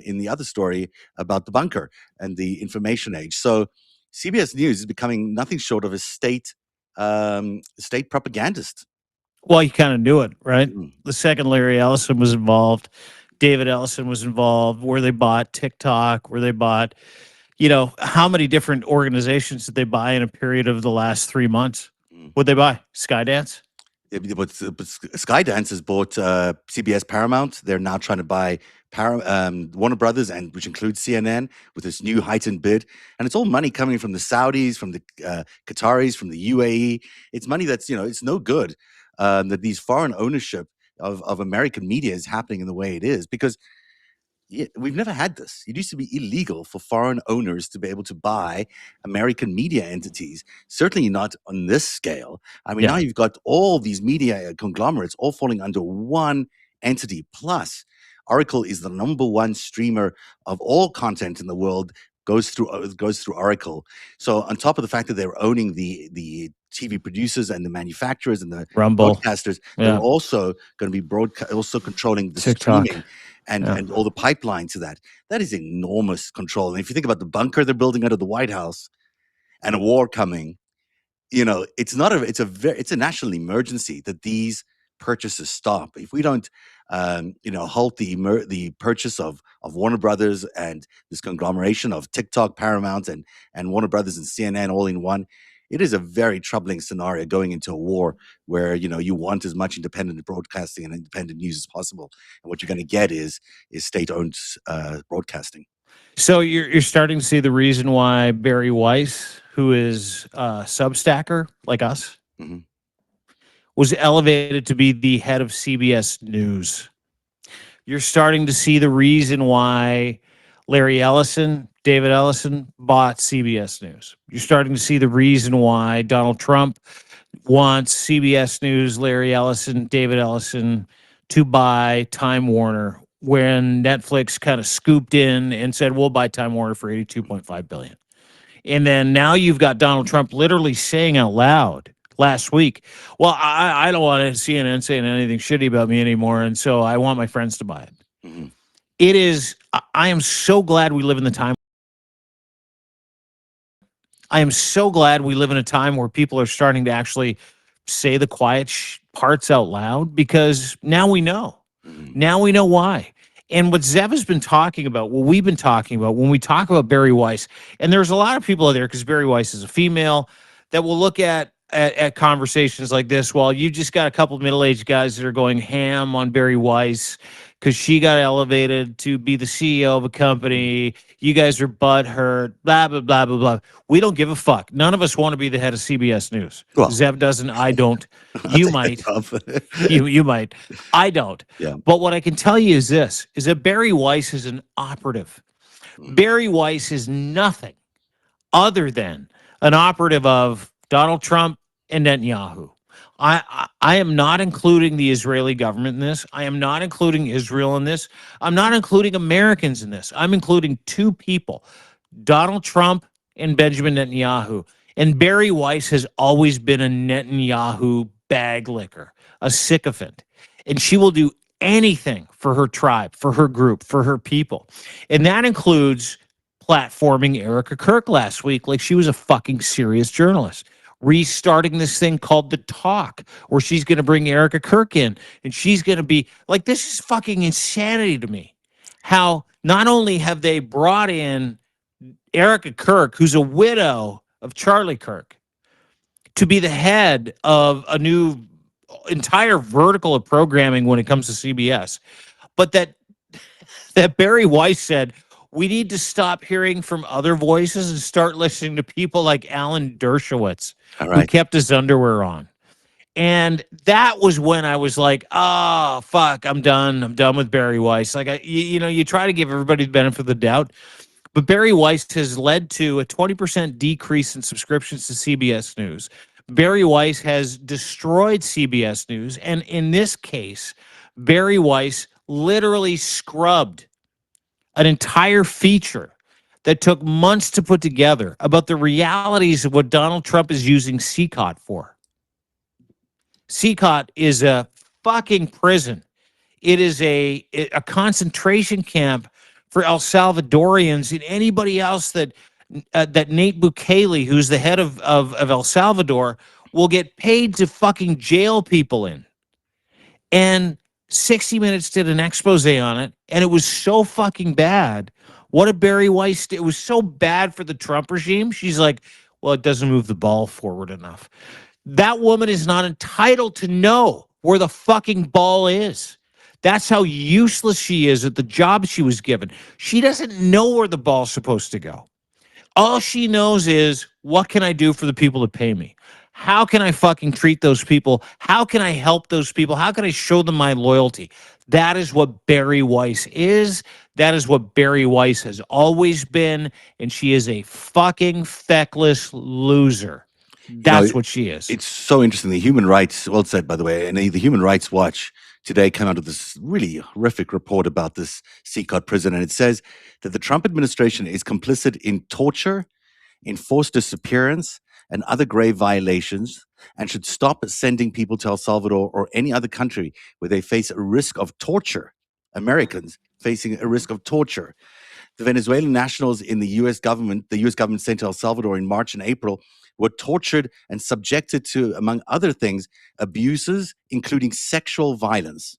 in the other story about the bunker and the information age. So CBS News is becoming nothing short of a state propagandist. Well, you kind of knew it, right? Mm, The second Larry Ellison was involved, David Ellison was involved, where they bought TikTok, where they bought, how many different organizations did they buy in a period of the last 3 months? mm. What'd they buy? Skydance? But Skydance has bought CBS Paramount. They're now trying to buy Warner Brothers, and which includes CNN, with this new heightened bid. And it's all money coming from the Saudis, from the Qataris, from the UAE. It's money that's it's no good that these foreign ownership of American media is happening in the way it is, because yeah, we've never had this. It used to be illegal for foreign owners to be able to buy American media entities, certainly not on this scale. I mean, now Yeah. you've got all these media conglomerates all falling under one entity. Plus, Oracle is the number one streamer of all content in the world. Goes through Oracle. So on top of the fact that they're owning the TV producers and the manufacturers and the Rumble. broadcasters, they're Yeah. also going to be also controlling the TikTok. streaming and Yeah. and all the pipeline to that. That is enormous control. And if you think about the bunker they're building out of the White House and a war coming, it's a national emergency that these purchases stop. If we don't halt the purchase of Warner Brothers and this conglomeration of TikTok, Paramount, and Warner Brothers and CNN all in one, it is a very troubling scenario going into a war where you want as much independent broadcasting and independent news as possible, and what you're going to get is state-owned broadcasting. So you're starting to see the reason why Barry Weiss, who is a Substacker like us, Mhm. was elevated to be the head of CBS News. You're starting to see the reason why Larry Ellison, David Ellison bought CBS News. You're starting to see the reason why Donald Trump wants CBS News, Larry Ellison, David Ellison to buy Time Warner when Netflix kind of scooped in and said, we'll buy Time Warner for $82.5 billion. And then now you've got Donald Trump literally saying out loud last week, well, I don't want CNN saying anything shitty about me anymore. And so I want my friends to buy it. Mhm. It is, I am so glad we live in the time. I am so glad we live in a time where people are starting to actually say the quiet parts out loud, because now we know. Mhm. Now we know why. And what Zev has been talking about, what we've been talking about when we talk about Barry Weiss, and there's a lot of people out there, because Barry Weiss is a female, that will look at conversations like this. Well, you just got a couple of middle-aged guys that are going ham on Barry Weiss because she got elevated to be the CEO of a company. You guys are butthurt, blah, blah, blah, blah, blah. We don't give a fuck. None of us want to be the head of CBS News. Well, Zev doesn't. I don't. I'll You take might. that job. You might. I don't. Yeah. But what I can tell you is this, is that Barry Weiss is an operative. Mhm. Barry Weiss is nothing other than an operative of Donald Trump and Netanyahu. I am not including the Israeli government in this. I am not including Israel in this. I'm not including Americans in this. I'm including two people, Donald Trump and Benjamin Netanyahu. And Barry Weiss has always been a Netanyahu bag licker, a sycophant. And she will do anything for her tribe, for her group, for her people. And that includes platforming Erica Kirk last week like she was a fucking serious journalist. Restarting this thing called The Talk, where she's going to bring Erica Kirk in and she's going to be like, this is fucking insanity to me. How not only have they brought in Erica Kirk, who's a widow of Charlie Kirk, to be the head of a new entire vertical of programming when it comes to CBS, but that Barry Weiss said, we need to stop hearing from other voices and start listening to people like Alan Dershowitz, All who right. kept his underwear on. And that was when I was like, oh, fuck, I'm done. I'm done with Barry Weiss. Like, you try to give everybody the benefit of the doubt. But Barry Weiss has led to a 20% decrease in subscriptions to CBS News. Barry Weiss has destroyed CBS News. And in this case, Barry Weiss literally scrubbed an entire feature that took months to put together about the realities of what Donald Trump is using CCOT for. CCOT is a fucking prison. It is a concentration camp for El Salvadorians and anybody else that Nate Bukele, who's the head of El Salvador, will get paid to fucking jail people in. And 60 Minutes did an expose on it, and it was so fucking bad. What did Barry Weiss do? It was so bad for the Trump regime. She's like, well, it doesn't move the ball forward enough. That woman is not entitled to know where the fucking ball is. That's how useless she is at the job she was given. She doesn't know where the ball's supposed to go. All she knows is, what can I do for the people that pay me? How can I fucking treat those people? How can I help those people? How can I show them my loyalty? That is what Barry Weiss is. That is what Barry Weiss has always been. And she is a fucking feckless loser. You know, That's what she is. it's so interesting. The Human Rights, well said, by the way, and the Human Rights Watch today came out with this really horrific report about this CCOT prison, and it says that the Trump administration is complicit in torture, enforced disappearance, and other grave violations, and should stop sending people to El Salvador or any other country where they face a risk of torture. Americans facing a risk of torture. The Venezuelan nationals in the U.S. government sent to El Salvador in March and April, were tortured and subjected to, among other things, abuses, including sexual violence.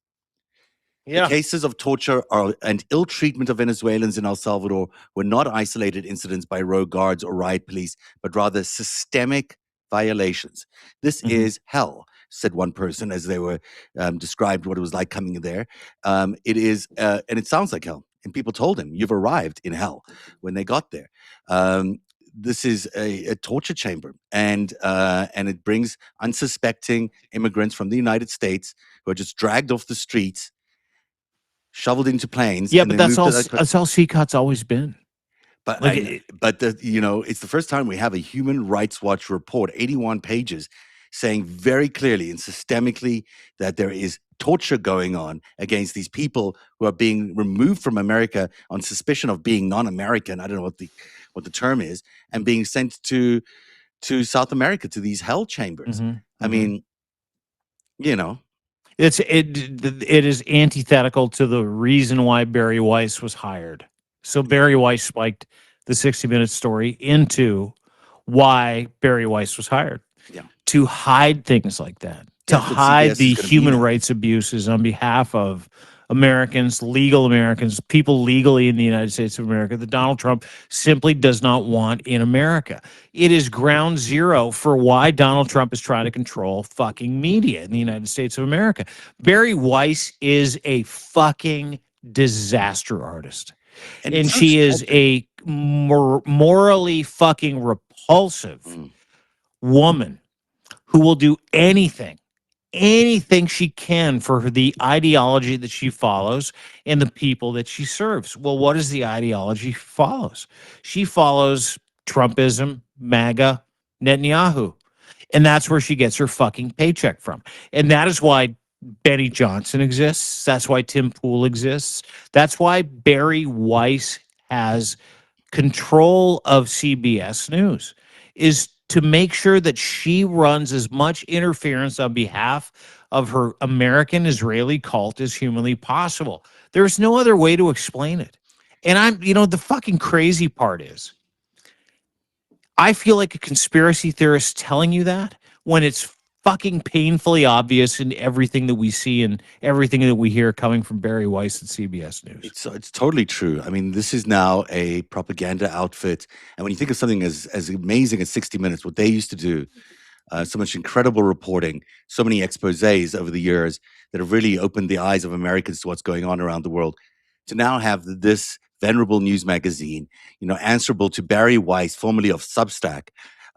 The cases of torture and ill treatment of Venezuelans in El Salvador were not isolated incidents by rogue guards or riot police, but rather systemic violations. This is hell, said one person as they were described what it was like coming there. It is, and it sounds like hell. And people told him, you've arrived in hell when they got there. This is a torture chamber, and it brings unsuspecting immigrants from the United States who are just dragged off the streets, shoveled into planes. Yeah, and but then that's moved all. to That's all CCOT's always been. But Like, it's the first time we have a Human Rights Watch report, 81 pages, saying very clearly and systemically that there is torture going on against these people who are being removed from America on suspicion of being non-American. I don't know what the term is, and being sent to South America, to these hell chambers. I mean, you know. it is antithetical to the reason why Barry Weiss was hired. So Barry Weiss spiked the 60 Minutes story into why Barry Weiss was hired. Yeah. To hide things like that, to That's what hide CBS the is gonna be human now. rights abuses on behalf of Americans, legal Americans, people legally in the United States of America that Donald Trump simply does not want in America. It is ground zero for why Donald Trump is trying to control fucking media in the United States of America. Barry Weiss is a fucking disaster artist. And so she is tragic. a morally fucking repulsive woman who will do anything she can for the ideology that she follows and the people that she serves. Well, what is the ideology she follows? She follows Trumpism, MAGA, Netanyahu. And that's where she gets her fucking paycheck from. And that is why Benny Johnson exists. That's why Tim Pool exists. That's why Barry Weiss has control of CBS News, is to make sure that she runs as much interference on behalf of her American Israeli cult as humanly possible. There's no other way to explain it. And the fucking crazy part is, I feel like a conspiracy theorist telling you that when it's fucking painfully obvious in everything that we see and everything that we hear coming from Barry Weiss at CBS News. It's totally true. I mean, this is now a propaganda outfit, and when you think of something as amazing as 60 Minutes, what they used to do, so much incredible reporting, so many exposés over the years that have really opened the eyes of Americans to what's going on around the world, to now have this venerable news magazine, answerable to Barry Weiss, formerly of Substack,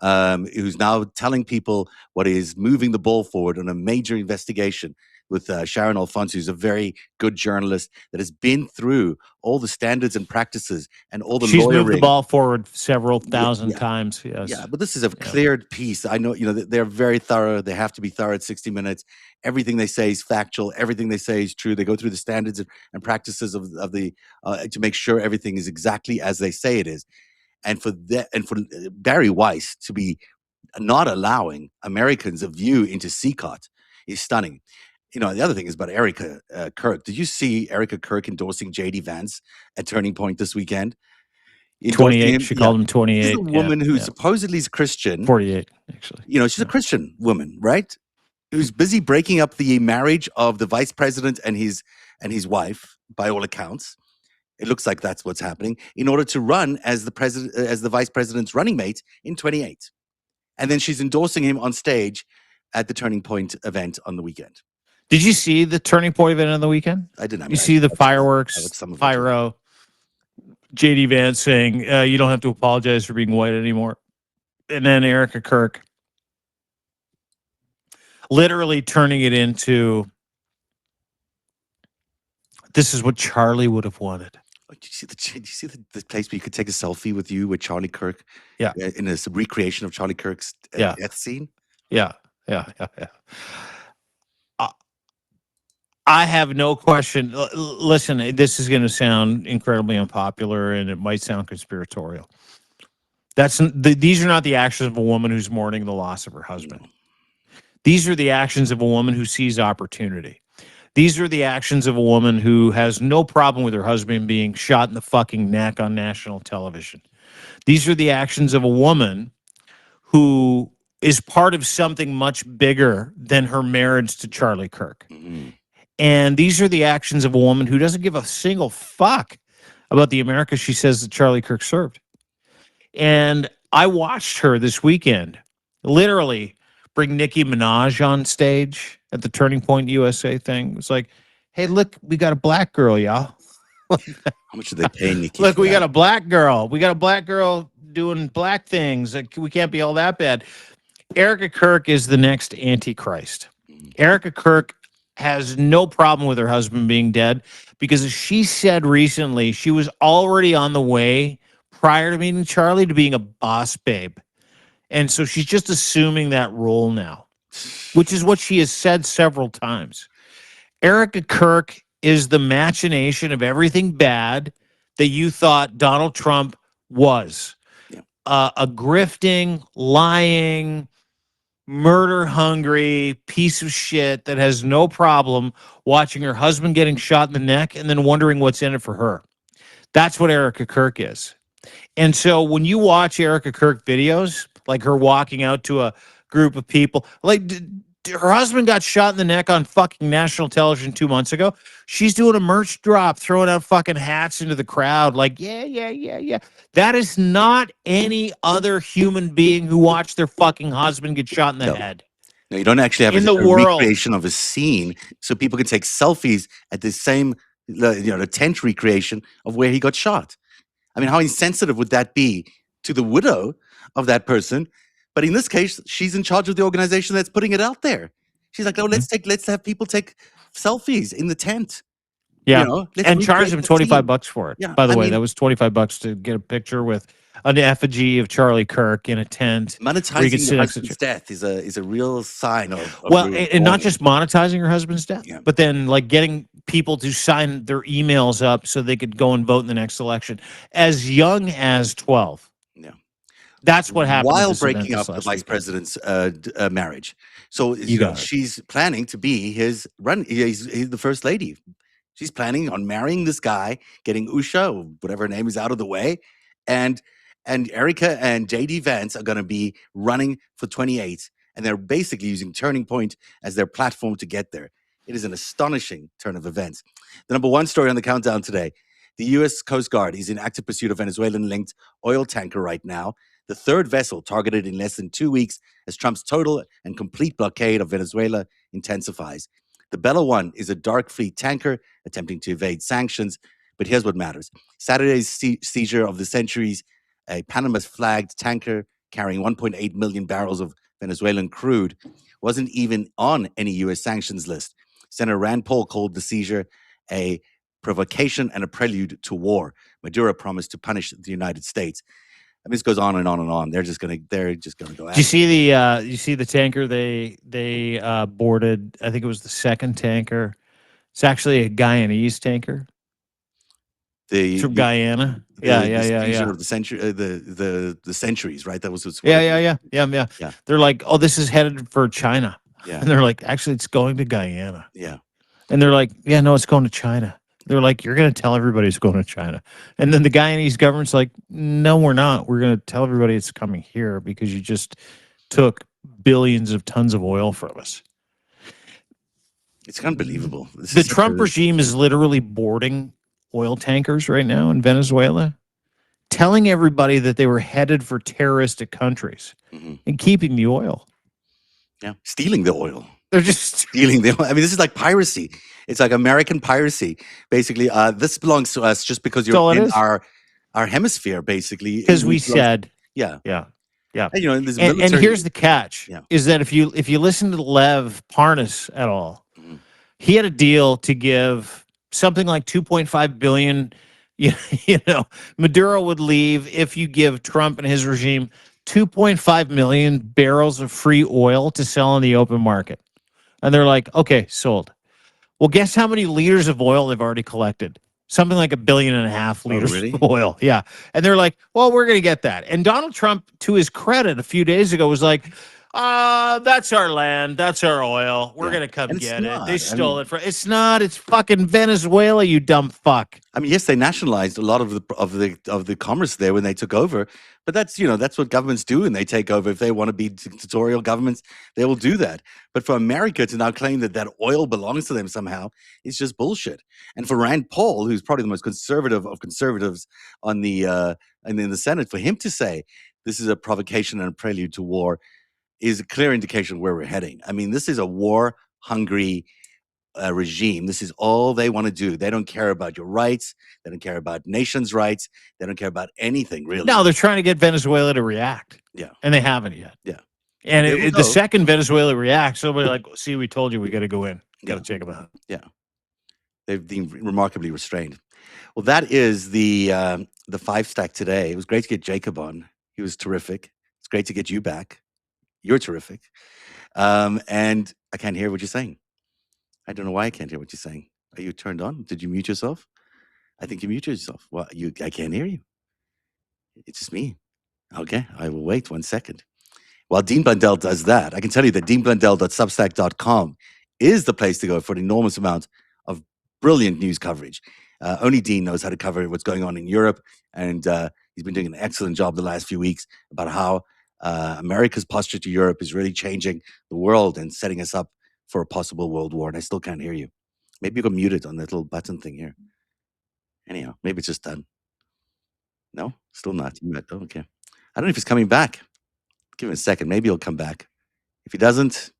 who's now telling people what is moving the ball forward on a major investigation with Sharon Alfonso, who's a very good journalist that has been through all the standards and practices and all the She's lawyering. moved the ball forward several Yeah, thousand yeah. times. Yes. Yeah, but this is a cleared piece. I know, they're very thorough. They have to be thorough at 60 Minutes. Everything they say is factual. Everything they say is true. They go through the standards and practices of the to make sure everything is exactly as they say it is. And for Barry Weiss to be not allowing Americans a view into CCOT is stunning. The other thing is about Erica Kirk. Did you see Erica Kirk endorsing J.D. Vance at Turning Point this weekend? 28. She called him 28. This is a woman who supposedly is Christian. 48, actually. She's a Christian woman, right? who's busy breaking up the marriage of the vice president and his wife, by all accounts. It looks like that's what's happening, in order to run as the vice president's running mate in 28. And then she's endorsing him on stage at the Turning Point event on the weekend. Did you see the Turning Point event on the weekend? I didn't. You see the fireworks, I watched some of it. pyro, JD Vance saying, you don't have to apologize for being white anymore. And then Erica Kirk literally turning it into, this is what Charlie would have wanted. Did you see the place where you could take a selfie with you with Charlie Kirk? Yeah. In a recreation of Charlie Kirk's death scene? Yeah. I have no question. Listen, this is going to sound incredibly unpopular, and it might sound conspiratorial. These are not the actions of a woman who's mourning the loss of her husband. No. These are the actions of a woman who sees opportunity. These are the actions of a woman who has no problem with her husband being shot in the fucking neck on national television. These are the actions of a woman who is part of something much bigger than her marriage to Charlie Kirk. Mm-hmm. And these are the actions of a woman who doesn't give a single fuck about the America she says that Charlie Kirk served. And I watched her this weekend literally bring Nicki Minaj on stage at the Turning Point USA thing. It was like, hey, look, we got a black girl, y'all. How much are they paying Nicki? Look, we got a black girl. We got a black girl doing black things. We can't be all that bad. Erica Kirk is the next Antichrist. Erica Kirk has no problem with her husband being dead because, as she said recently, she was already on the way prior to meeting Charlie to being a boss babe. And so she's just assuming that role now, which is what she has said several times. Erica Kirk is the machination of everything bad that you thought Donald Trump was. Yeah. A grifting, lying, murder-hungry piece of shit that has no problem watching her husband getting shot in the neck and then wondering what's in it for her. That's what Erica Kirk is. And so when you watch Erica Kirk videos, like her walking out to a group of people, like her husband got shot in the neck on fucking national television 2 months ago. She's doing a merch drop, throwing out fucking hats into the crowd, like, yeah. That is not any other human being who watched their fucking husband get shot in the head. No, you don't actually have in a the world. recreation of a scene so people can take selfies at the same, the tent recreation of where he got shot. I mean, how insensitive would that be to the widow of that person? But in this case, she's in charge of the organization that's putting it out there. She's like, oh, let's have people take selfies in the tent. Yeah. You know, and charge them $25 for it. Yeah, by the way, that was $25 to get a picture with an effigy of Charlie Kirk in a tent. Monetizing your husband's death is a real sign of well, and not just monetizing your husband's death, but then like getting people to sign their emails up so they could go and vote in the next election as young as 12. Yeah. That's what happened while breaking up the vice president's marriage. So she's planning to be his he's the first lady. She's planning on marrying this guy, getting Usha, or whatever her name is, out of the way, and Erica and JD Vance are going to be running for 28, and they're basically using Turning Point as their platform to get there. It is an astonishing turn of events. The number one story on the countdown today: the U.S. Coast Guard is in active pursuit of Venezuelan-linked oil tanker right now. The third vessel targeted in less than 2 weeks as Trump's total and complete blockade of Venezuela intensifies. The Bella One is a dark fleet tanker attempting to evade sanctions. But here's what matters. Saturday's seizure of the Centuries, a Panama-flagged tanker carrying 1.8 million barrels of Venezuelan crude, wasn't even on any U.S. sanctions list. Senator Rand Paul called the seizure a provocation and a prelude to war. Maduro promised to punish the United States. I mean, this goes on and on and on. They're just gonna go. Do you see the tanker they boarded? I think it was the second tanker. It's actually a Guyanese tanker. It's from Guyana. Yeah. Of the century, the Centuries, right? That was what's. Yeah. They're like, oh, this is headed for China. Yeah. And they're like, actually, it's going to Guyana. Yeah. And they're like, yeah, no, it's going to China. They're like, you're going to tell everybody it's going to China. And then the Guyanese government's like, no, we're not. We're going to tell everybody it's coming here because you just took billions of tons of oil from us. It's unbelievable. The Trump regime is literally boarding oil tankers right now in Venezuela, telling everybody that they were headed for terroristic countries and keeping the oil. Yeah, stealing the oil. They're just stealing the oil. I mean, this is like piracy. It's like American piracy. Basically, this belongs to us just because you're in our hemisphere, basically. Because we said, yeah. And, there's and here's the catch: Yeah. is that if you listen to Lev Parnas at all, he had a deal to give something like 2.5 billion. Maduro would leave if you give Trump and his regime 2.5 million barrels of free oil to sell on the open market. And they're like, okay, sold. Well, guess how many liters of oil they've already collected? Something like 1.5 billion liters of oil. Yeah. And they're like, well, we're going to get that. And Donald Trump, to his credit, a few days ago was like, that's our land. That's our oil. We're going to come get it. They stole it from. It's not. It's fucking Venezuela, you dumb fuck. I mean, yes, they nationalized a lot of the commerce there when they took over, but that's what governments do when they take over. If they want to be dictatorial governments, they will do that. But for America to now claim that oil belongs to them somehow is just bullshit. And for Rand Paul, who's probably the most conservative of conservatives on the and in the Senate, for him to say this is a provocation and a prelude to war is a clear indication of where we're heading. I mean, this is a war-hungry regime. This is all they want to do. They don't care about your rights. They don't care about nations' rights. They don't care about anything, really. No, they're trying to get Venezuela to react. Yeah. And they haven't yet. Yeah. And the second Venezuela reacts, somebody like, see, we told you we got to go in. Got to check them out. Yeah. They've been remarkably restrained. Well, that is the FiveStack today. It was great to get Jacob on. He was terrific. It's great to get you back. You're terrific. And I can't hear what you're saying. I don't know why I can't hear what you're saying. Are you turned on? Did you mute yourself? I think you muted yourself. Well, I can't hear you. It's just me. Okay, I will wait 1 second. While Dean Blundell does that, I can tell you that deanblundell.substack.com is the place to go for an enormous amount of brilliant news coverage. Only Dean knows how to cover what's going on in Europe, and he's been doing an excellent job the last few weeks about how America's posture to Europe is really changing the world and setting us up for a possible world war. And I still can't hear you. Maybe you can mute it on that little button thing here. Anyhow, maybe it's just done. No, still not. Oh, okay. I don't know if he's coming back. Give him a second. Maybe he'll come back. If he doesn't,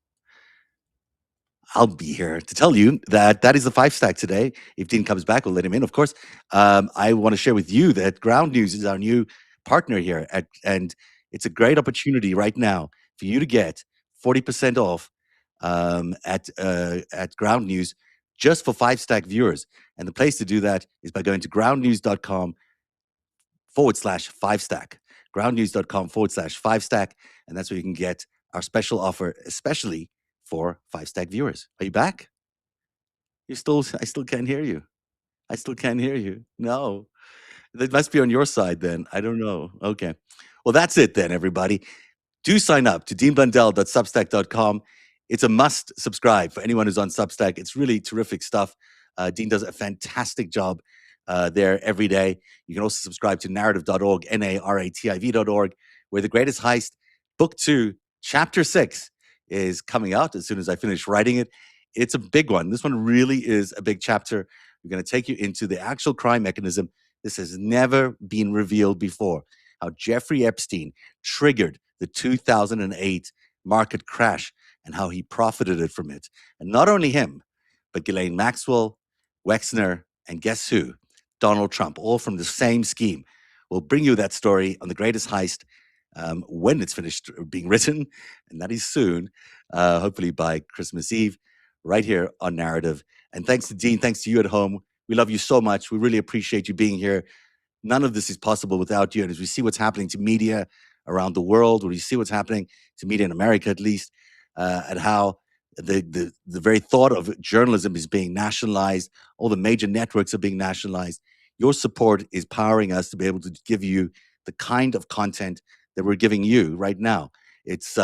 I'll be here to tell you that is the FiveStack today. If Dean comes back, we'll let him in, of course. I want to share with you that Ground News is our new partner here, and it's a great opportunity right now for you to get 40% off at Ground News just for FiveStack viewers. And the place to do that is by going to groundnews.com/FiveStack. groundnews.com/FiveStack. And that's where you can get our special offer, especially for FiveStack viewers. Are you back? I still can't hear you. I still can't hear you. No. That must be on your side then. I don't know. Okay. Well, that's it then, everybody. Do sign up to deanblundell.substack.com. It's a must subscribe for anyone who's on Substack. It's really terrific stuff. Dean does a fantastic job there every day. You can also subscribe to narrative.org, narrativ.org, where The Greatest Heist, Book 2, Chapter 6 is coming out as soon as I finish writing it. It's a big one. This one really is a big chapter. We're going to take you into the actual crime mechanism. This has never been revealed before. How Jeffrey Epstein triggered the 2008 market crash and how he profited from it. And not only him, but Ghislaine Maxwell, Wexner, and guess who? Donald Trump, all from the same scheme. We'll bring you that story on The Greatest Heist when it's finished being written, and that is soon, hopefully by Christmas Eve, right here on Narrative. And thanks to Dean, thanks to you at home. We love you so much. We really appreciate you being here. None of this is possible without you. And as we see what's happening to media around the world, when we see what's happening to media in America, at least, and how the very thought of journalism is being nationalized, all the major networks are being nationalized. Your support is powering us to be able to give you the kind of content that we're giving you right now. It's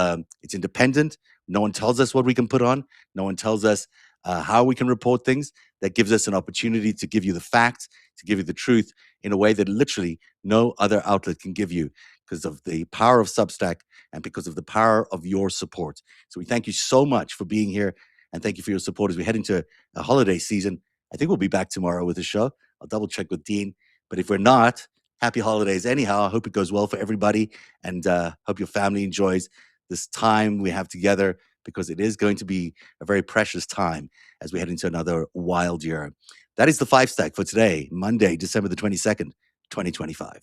independent. No one tells us what we can put on. No one tells us how we can report things. That gives us an opportunity to give you the facts, to give you the truth in a way that literally no other outlet can give you, because of the power of Substack and because of the power of your support. So we thank you so much for being here And thank you for your support as we head into a holiday season. I think we'll be back tomorrow with the show. I'll double check with Dean. But if we're not, happy holidays anyhow. I hope it goes well for everybody, and hope your family enjoys this time we have together, because it is going to be a very precious time as we head into another wild year. That is the FiveStack for today, Monday, December the 22nd, 2025.